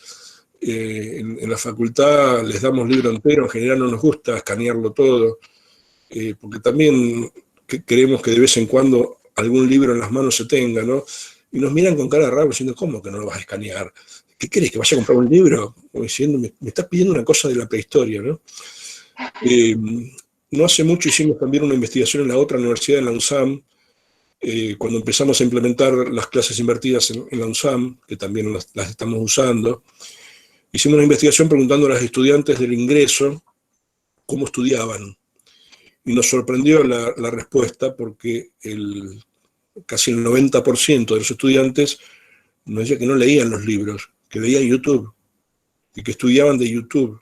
en la facultad les damos libro entero, en general no nos gusta escanearlo todo, porque también queremos que de vez en cuando algún libro en las manos se tenga, ¿no? Y nos miran con cara rara diciendo, ¿cómo que no lo vas a escanear? ¿Qué querés, que vaya a comprar un libro? Como diciendo, me estás pidiendo una cosa de la prehistoria, ¿no? No hace mucho hicimos también una investigación en la otra universidad, en la UNSAM, cuando empezamos a implementar las clases invertidas en la UNSAM, que también las estamos usando. Hicimos una investigación preguntando a los estudiantes del ingreso cómo estudiaban. Y nos sorprendió la respuesta porque casi el 90% de los estudiantes nos decía que no leían los libros, que leían YouTube y que estudiaban de YouTube.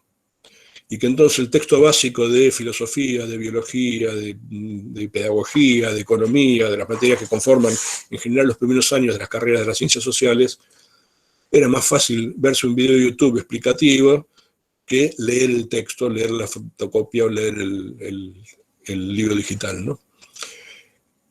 Y que entonces el texto básico de filosofía, de biología, de pedagogía, de economía, de las materias que conforman en general los primeros años de las carreras de las ciencias sociales, era más fácil verse un video de YouTube explicativo que leer el texto, leer la fotocopia o leer el libro digital, ¿no?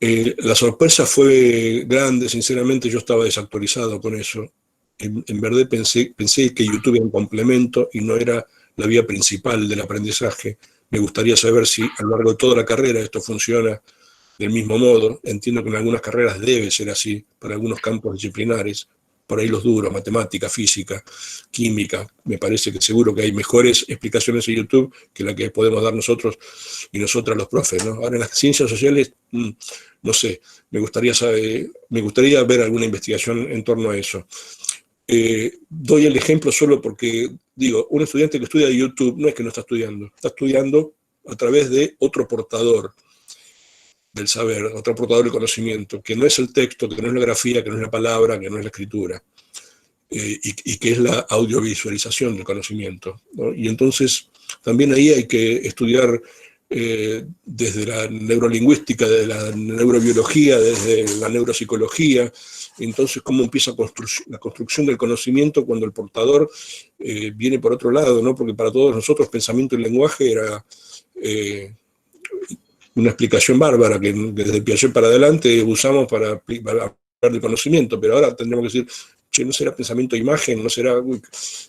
La sorpresa fue grande, sinceramente yo estaba desactualizado con eso. En verdad pensé que YouTube era un complemento y no era la vía principal del aprendizaje. Me gustaría saber si a lo largo de toda la carrera esto funciona del mismo modo. Entiendo que en algunas carreras debe ser así, para algunos campos disciplinares, por ahí los duros, matemática, física, química. Me parece que seguro que hay mejores explicaciones en YouTube que la que podemos dar nosotros y nosotras los profes, ¿no? Ahora en las ciencias sociales, no sé, me gustaría ver alguna investigación en torno a eso. Doy el ejemplo solo porque, digo, un estudiante que estudia YouTube no es que no está estudiando a través de otro portador del saber, otro portador del conocimiento, que no es el texto, que no es la grafía, que no es la palabra, que no es la escritura, y que es la audiovisualización del conocimiento, ¿no? Y entonces también ahí hay que estudiar desde la neurolingüística, desde la neurobiología, desde la neuropsicología. Entonces, cómo empieza la construcción del conocimiento cuando el portador viene por otro lado, ¿no? Porque para todos nosotros pensamiento y lenguaje era una explicación bárbara que desde Piaget para adelante usamos para hablar del conocimiento, pero ahora tendríamos que decir, che, ¿no será pensamiento e imagen? ¿No será...?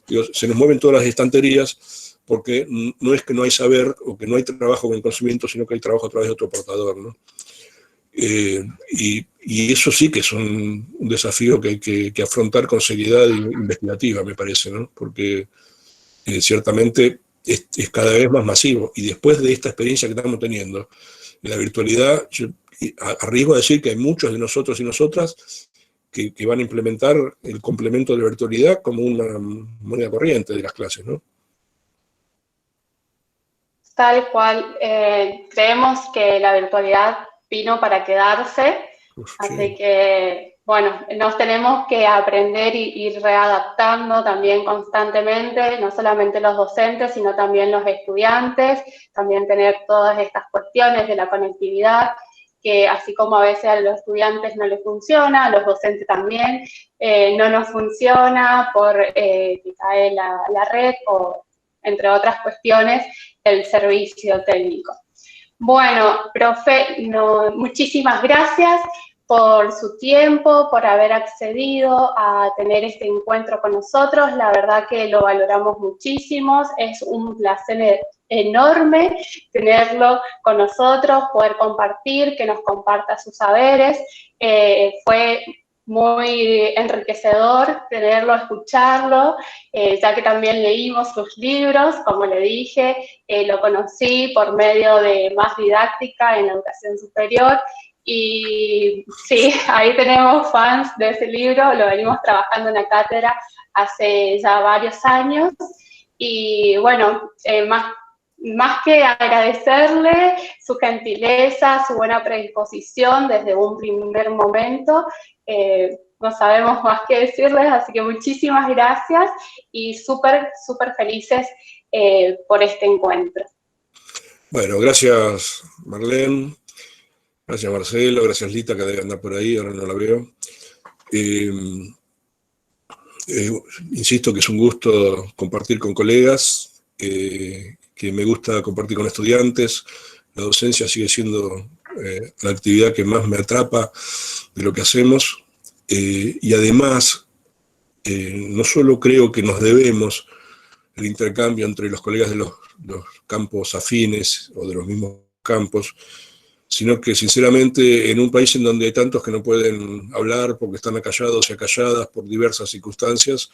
Digo, se nos mueven todas las estanterías porque no es que no hay saber o que no hay trabajo con el conocimiento, sino que hay trabajo a través de otro portador, ¿no? Y eso sí que es un desafío que hay que afrontar con seriedad investigativa, me parece, ¿no? Porque ciertamente es cada vez más masivo. Y después de esta experiencia que estamos teniendo, en la virtualidad, yo arriesgo a decir que hay muchos de nosotros y nosotras que van a implementar el complemento de la virtualidad como una moneda corriente de las clases, ¿no? Tal cual. Creemos que la virtualidad vino para quedarse, así que, bueno, nos tenemos que aprender y ir readaptando también constantemente, no solamente los docentes, sino también los estudiantes, también tener todas estas cuestiones de la conectividad, que así como a veces a los estudiantes no les funciona, a los docentes también no nos funciona por que cae la red o entre otras cuestiones, el servicio técnico. Bueno, profe, muchísimas gracias por su tiempo, por haber accedido a tener este encuentro con nosotros. La verdad que lo valoramos muchísimo. Es un placer enorme tenerlo con nosotros, poder compartir, que nos comparta sus saberes. Fue muy enriquecedor tenerlo, escucharlo, ya que también leímos sus libros, como le dije, lo conocí por medio de Más Didáctica en la Educación Superior, y sí, ahí tenemos fans de ese libro, lo venimos trabajando en la cátedra hace ya varios años, y bueno, más que agradecerle su gentileza, su buena predisposición desde un primer momento, no sabemos más qué decirles, así que muchísimas gracias y súper felices por este encuentro. Bueno, gracias Marlene, gracias Marcelo, gracias Lita, que debe andar por ahí, ahora no la veo. Insisto que es un gusto compartir con colegas, que me gusta compartir con estudiantes. La docencia sigue siendo la actividad que más me atrapa de lo que hacemos, y además no solo creo que nos debemos el intercambio entre los colegas de los campos afines o de los mismos campos, sino que sinceramente en un país en donde hay tantos que no pueden hablar porque están acallados y acalladas por diversas circunstancias,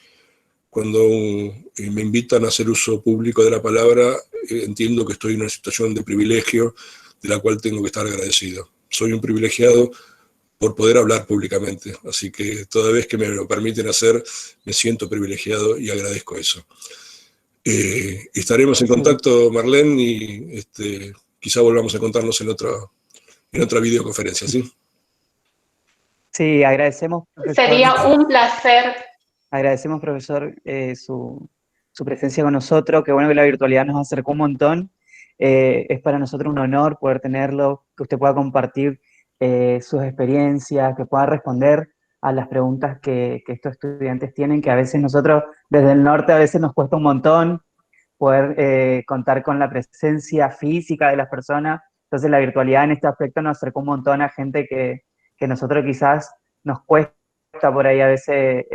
cuando me invitan a hacer uso público de la palabra, entiendo que estoy en una situación de privilegio de la cual tengo que estar agradecido. Soy un privilegiado por poder hablar públicamente, así que toda vez que me lo permiten hacer, me siento privilegiado y agradezco eso. Estaremos en contacto, Marlene, y quizá volvamos a encontrarnos en otra videoconferencia, ¿sí? Sí, agradecemos, profesor. Sería un placer. Agradecemos, profesor, su presencia con nosotros. Qué bueno que la virtualidad nos acercó un montón. Es para nosotros un honor poder tenerlo, que usted pueda compartir sus experiencias, que pueda responder a las preguntas que estos estudiantes tienen, que a veces nosotros desde el norte a veces nos cuesta un montón poder contar con la presencia física de las personas. Entonces la virtualidad en este aspecto nos acercó un montón a gente que nosotros quizás nos cuesta por ahí a veces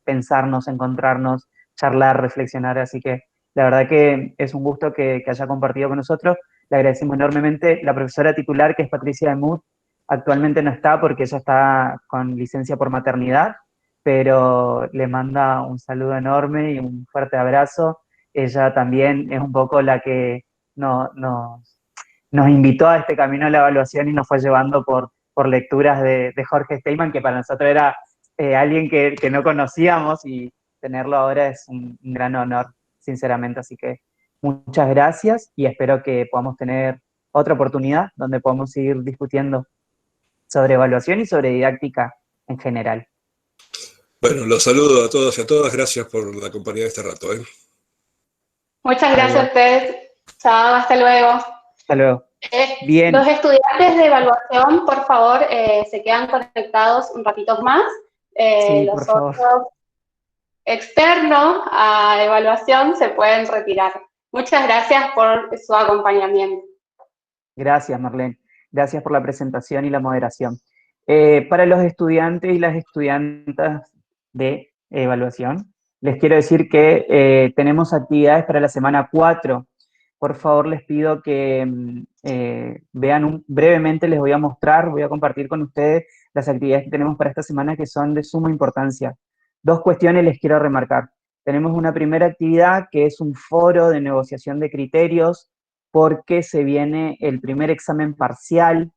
pensarnos, encontrarnos, charlar, reflexionar, así que la verdad que es un gusto que haya compartido con nosotros. Le agradecemos enormemente. La profesora titular, que es Patricia Demuth, actualmente no está porque ella está con licencia por maternidad, pero le manda un saludo enorme y un fuerte abrazo. Ella también es un poco la que nos invitó a este camino de la evaluación y nos fue llevando por lecturas de Jorge Steinman, que para nosotros era alguien que no conocíamos, y tenerlo ahora es un gran honor, sinceramente. Así que muchas gracias y espero que podamos tener otra oportunidad donde podamos seguir discutiendo sobre evaluación y sobre didáctica en general. Bueno, los saludo a todos y a todas. Gracias por la compañía de este rato. Muchas gracias a ustedes. Chao, hasta luego. Hasta luego. Bien. Los estudiantes de evaluación, por favor, se quedan conectados un ratito más. Sí, los por otros favor. Externos a evaluación se pueden retirar. Muchas gracias por su acompañamiento. Gracias, Marlene. Gracias por la presentación y la moderación. Para los estudiantes y las estudiantas de evaluación, les quiero decir que tenemos actividades para la semana 4. por favor les pido que vean brevemente, les voy a mostrar, voy a compartir con ustedes las actividades que tenemos para esta semana que son de suma importancia. Dos cuestiones les quiero remarcar. Tenemos una primera actividad que es un foro de negociación de criterios porque se viene el primer examen parcial,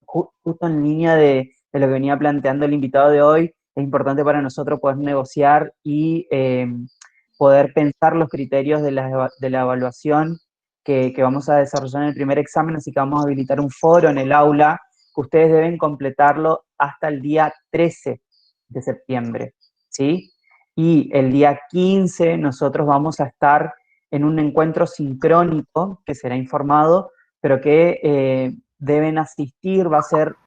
justo en línea de lo que venía planteando el invitado de hoy. Es importante para nosotros poder negociar y poder pensar los criterios de la evaluación que vamos a desarrollar en el primer examen, así que vamos a habilitar un foro en el aula, que ustedes deben completarlo hasta el día 13 de septiembre, ¿sí? Y el día 15 nosotros vamos a estar en un encuentro sincrónico, que será informado, pero que deben asistir, va a ser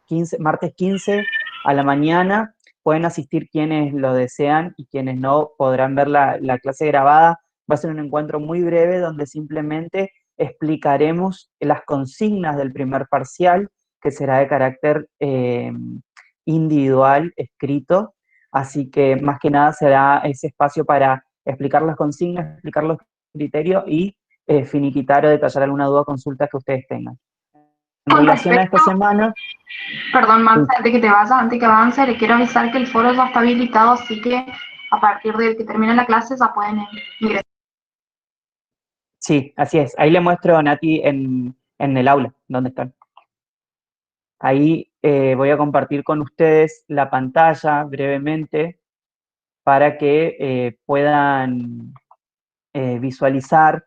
martes 15 a la mañana, pueden asistir quienes lo desean y quienes no podrán ver la clase grabada. Va a ser un encuentro muy breve donde simplemente explicaremos las consignas del primer parcial, que será de carácter individual, escrito, así que más que nada será ese espacio para explicar las consignas, explicar los criterios y finiquitar o detallar alguna duda o consulta que ustedes tengan. En Con relación a esta respecto, semana... perdón, Marta, antes que te vayas, antes que avance, le quiero avisar que el foro ya está habilitado, así que a partir de que termine la clase ya pueden ingresar. Sí, así es. Ahí le muestro a Nati en el aula, donde están. Ahí voy a compartir con ustedes la pantalla brevemente para que puedan visualizar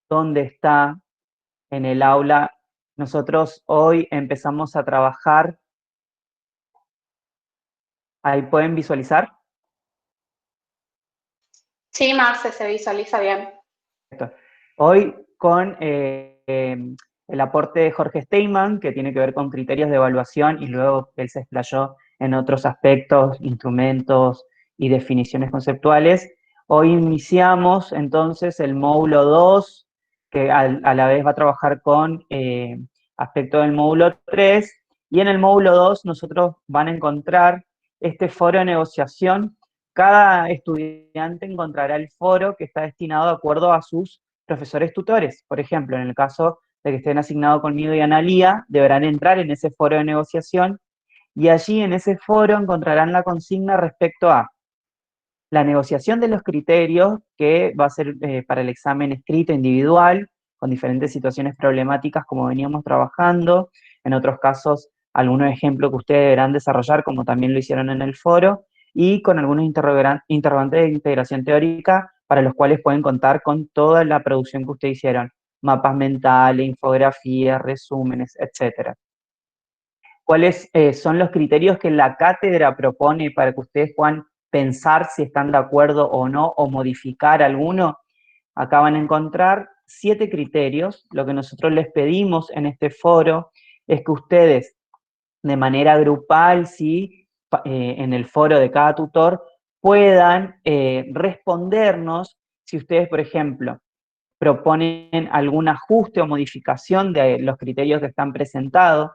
dónde está en el aula. Nosotros hoy empezamos a trabajar. Ahí pueden visualizar. Sí, Marce, se visualiza bien. Hoy con el aporte de Jorge Steinman, que tiene que ver con criterios de evaluación, y luego él se explayó en otros aspectos, instrumentos y definiciones conceptuales. Hoy iniciamos entonces el módulo 2, que a la vez va a trabajar con aspectos del módulo 3, y en el módulo 2 nosotros van a encontrar este foro de negociación. Cada estudiante encontrará el foro que está destinado de acuerdo a sus profesores tutores. Por ejemplo, en el caso de que estén asignados conmigo y Analía, deberán entrar en ese foro de negociación y allí en ese foro encontrarán la consigna respecto a la negociación de los criterios, que va a ser para el examen escrito individual, con diferentes situaciones problemáticas como veníamos trabajando, en otros casos algunos ejemplos que ustedes deberán desarrollar, como también lo hicieron en el foro, y con algunos interrogantes de integración teórica, para los cuales pueden contar con toda la producción que ustedes hicieron, mapas mentales, infografías, resúmenes, etc. ¿Cuáles son los criterios que la cátedra propone para que ustedes puedan pensar si están de acuerdo o no, o modificar alguno? Acá van a encontrar 7 criterios. Lo que nosotros les pedimos en este foro es que ustedes, de manera grupal, ¿sí? En el foro de cada tutor, puedan respondernos si ustedes, por ejemplo, proponen algún ajuste o modificación de los criterios que están presentados,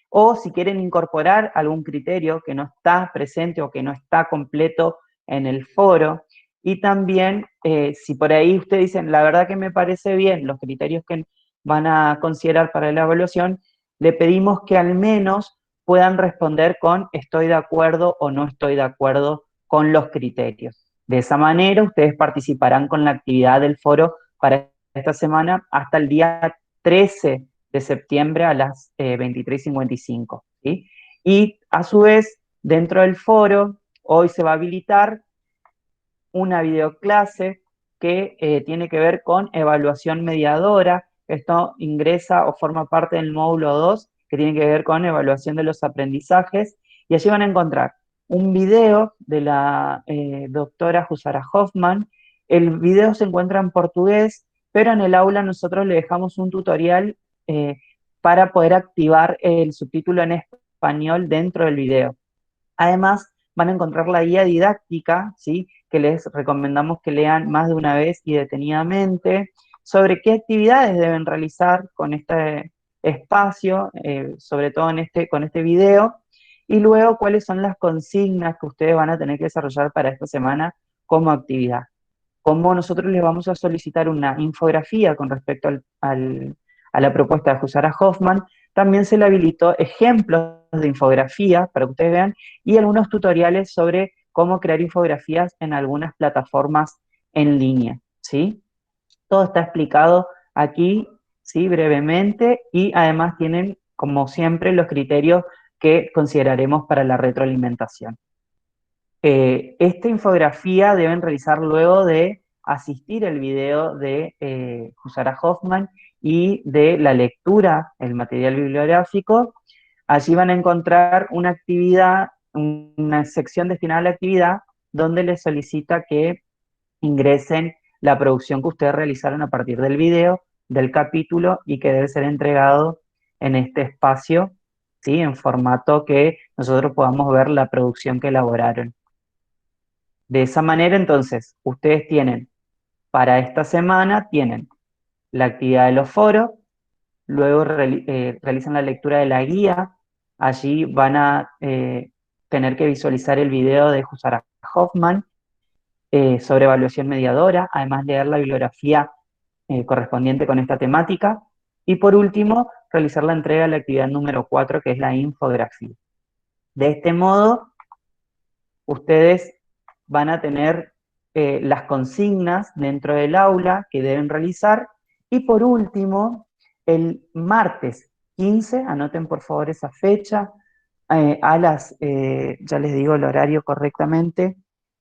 o si quieren incorporar algún criterio que no está presente o que no está completo en el foro, y también si por ahí ustedes dicen, la verdad que me parece bien los criterios que van a considerar para la evaluación, le pedimos que al menos puedan responder con estoy de acuerdo o no estoy de acuerdo con los criterios. De esa manera ustedes participarán con la actividad del foro para esta semana hasta el día 13 de septiembre a las 23:55. ¿Sí? Y a su vez, dentro del foro, hoy se va a habilitar una videoclase que tiene que ver con evaluación mediadora. Esto ingresa o forma parte del módulo 2, que tiene que ver con evaluación de los aprendizajes, y allí van a encontrar un video de la doctora Jusara Hoffman. El video se encuentra en portugués, pero en el aula nosotros le dejamos un tutorial para poder activar el subtítulo en español dentro del video. Además, van a encontrar la guía didáctica, ¿sí? Que les recomendamos que lean más de una vez y detenidamente, sobre qué actividades deben realizar con este espacio, sobre todo con este video, y luego cuáles son las consignas que ustedes van a tener que desarrollar para esta semana como actividad. como nosotros les vamos a solicitar una infografía con respecto a la propuesta de Jusara Hoffman, también se le habilitó ejemplos de infografía para que ustedes vean y algunos tutoriales sobre cómo crear infografías en algunas plataformas en línea, ¿sí? Todo está explicado aquí, ¿sí? Brevemente, y además tienen, como siempre, los criterios que consideraremos para la retroalimentación. Esta infografía deben realizar luego de asistir el video de Jusara Hoffman y de la lectura, el material bibliográfico. Allí van a encontrar una actividad, una sección destinada a la actividad, donde les solicita que ingresen la producción que ustedes realizaron a partir del video, del capítulo, y que debe ser entregado en este espacio, ¿sí? En formato que nosotros podamos ver la producción que elaboraron. De esa manera, entonces, ustedes tienen, para esta semana, tienen la actividad de los foros, luego realizan la lectura de la guía, allí van a tener que visualizar el video de Jusara Hoffman sobre evaluación mediadora, además leer la bibliografía correspondiente con esta temática, y por último, realizar la entrega de la actividad número 4, que es la infografía. De este modo, ustedes van a tener las consignas dentro del aula que deben realizar, y por último, el martes 15, anoten por favor esa fecha, ya les digo el horario correctamente,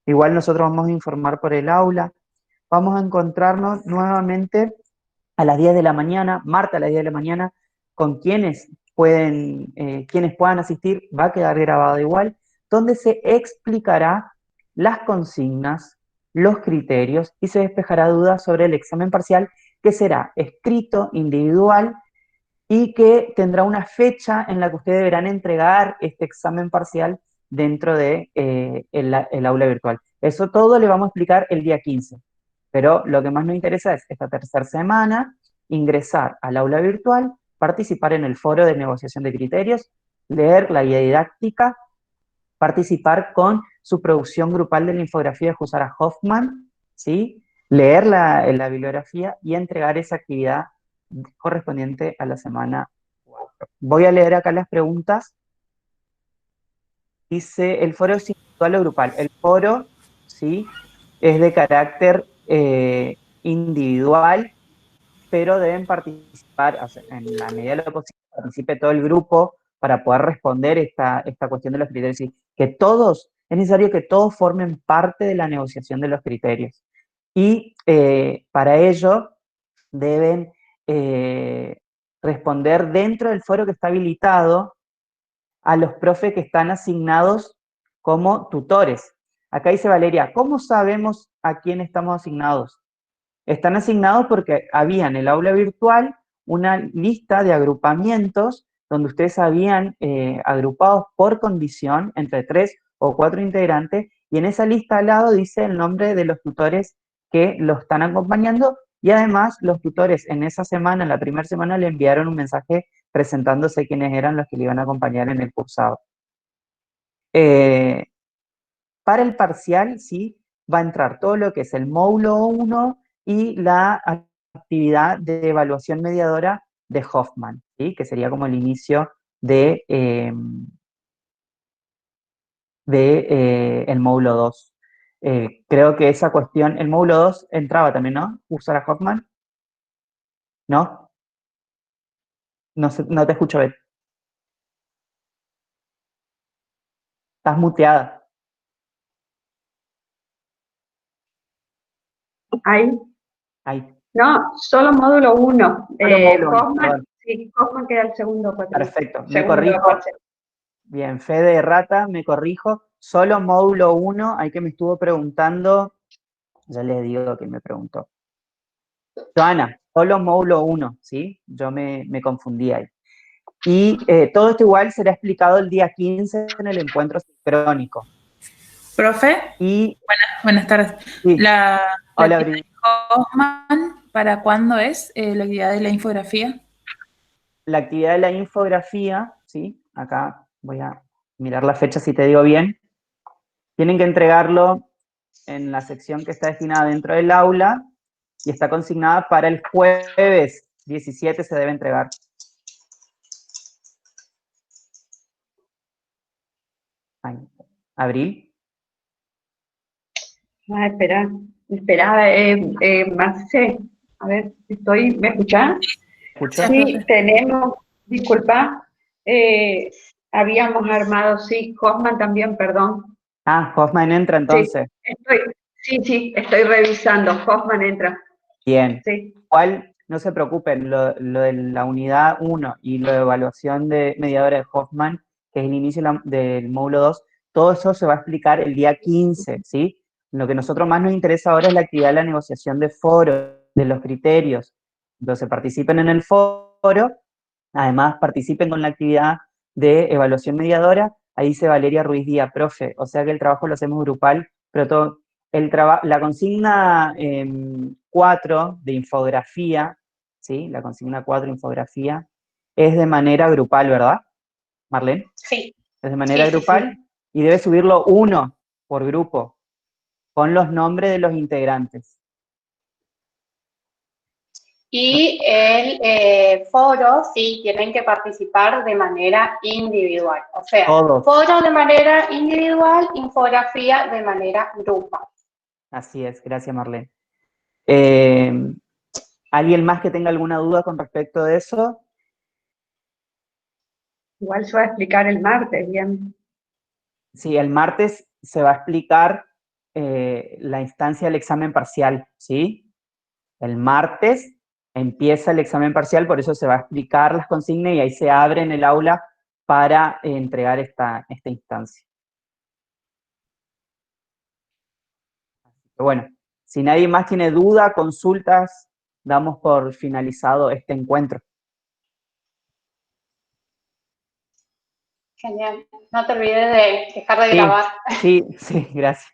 igual nosotros vamos a informar por el aula, vamos a encontrarnos nuevamente a las 10 de la mañana, martes a las 10 de la mañana, con quienes puedan asistir, va a quedar grabado igual, donde se explicará las consignas, los criterios y se despejará dudas sobre el examen parcial, que será escrito, individual, y que tendrá una fecha en la que ustedes deberán entregar este examen parcial dentro de el aula virtual. Eso todo le vamos a explicar el día 15. Pero lo que más nos interesa es esta tercera semana, ingresar al aula virtual, participar en el foro de negociación de criterios, leer la guía didáctica, participar con su producción grupal de la infografía de Jusara Hoffman, ¿sí? Leer la bibliografía y entregar esa actividad correspondiente a la semana 4. Voy a leer acá las preguntas. Dice, ¿el foro es individual o grupal? El foro, ¿sí?, es de carácter individual, pero deben participar, o sea, en la medida de lo posible, participe todo el grupo para poder responder esta cuestión de los criterios. Y que es necesario que todos formen parte de la negociación de los criterios. Y para ello deben responder dentro del foro que está habilitado a los profes que están asignados como tutores. Acá dice Valeria, ¿cómo sabemos a quién estamos asignados? Están asignados porque había en el aula virtual una lista de agrupamientos donde ustedes habían agrupados por condición entre 3 o 4 integrantes, y en esa lista al lado dice el nombre de los tutores que lo están acompañando, y además los tutores en esa semana, en la primera semana, le enviaron un mensaje presentándose quiénes eran los que le iban a acompañar en el cursado. Para el parcial, sí, va a entrar todo lo que es el módulo 1 y la actividad de evaluación mediadora de Hoffman, ¿sí?, que sería como el inicio de el módulo 2. Creo que esa cuestión, el módulo 2 entraba también, ¿no? ¿Usar a Hoffman? ¿No? No te escucho, Beth. Estás muteada. Ahí. Ahí. No, solo módulo 1. Hoffman, sí, Hoffman queda el segundo cuatrimestre. Perfecto, me corrijo. Bien, Fede de Rata, me corrijo. Solo módulo 1, hay que me estuvo preguntando, ya les digo que me preguntó. Joana, solo módulo 1, ¿sí? Yo me confundí ahí. Y todo esto igual será explicado el día 15 en el encuentro sincrónico. Profe, y buenas tardes. Sí. La Hola, actividad de Hoffman, ¿para cuándo es la actividad de la infografía? La actividad de la infografía, ¿sí? Acá voy a mirar la fecha si te digo bien. Tienen que entregarlo en la sección que está destinada dentro del aula y está consignada para el jueves 17, se debe entregar. Ay, ¿Abril? Ah, espera, Marce, a ver, ¿me escuchás? ¿Escucho? Sí, tenemos, disculpa, habíamos armado, sí, Hoffman también, perdón. Ah, Hoffman entra entonces. Sí, estoy revisando, Hoffman entra. Bien. Sí. Igual, no se preocupen, lo de la unidad 1 y lo de evaluación de mediadora de Hoffman, que es el inicio del módulo 2, todo eso se va a explicar el día 15, ¿sí? Lo que a nosotros más nos interesa ahora es la actividad de la negociación de foro, de los criterios. Entonces, participen en el foro, además participen con la actividad de evaluación mediadora. Ahí dice Valeria Ruiz Díaz, profe, o sea que el trabajo lo hacemos grupal, pero todo, la consigna 4 de infografía, ¿sí? La consigna 4 infografía, es de manera grupal, ¿verdad, Marlene? Sí. Es de manera Sí, sí, grupal sí. y debe subirlo uno por grupo, con los nombres de los integrantes. Y el foro, sí, tienen que participar de manera individual. O sea, Todos. foro de manera individual, infografía de manera grupal. Así es, gracias Marlene. ¿Alguien más que tenga alguna duda con respecto de eso? Igual se va a explicar el martes, bien. Sí, el martes se va a explicar la instancia del examen parcial, ¿sí? El martes empieza el examen parcial, por eso se va a explicar las consignas y ahí se abre en el aula para entregar esta instancia. Pero bueno, si nadie más tiene duda, consultas, damos por finalizado este encuentro. Genial. No te olvides de dejar de Sí, grabar. sí, gracias.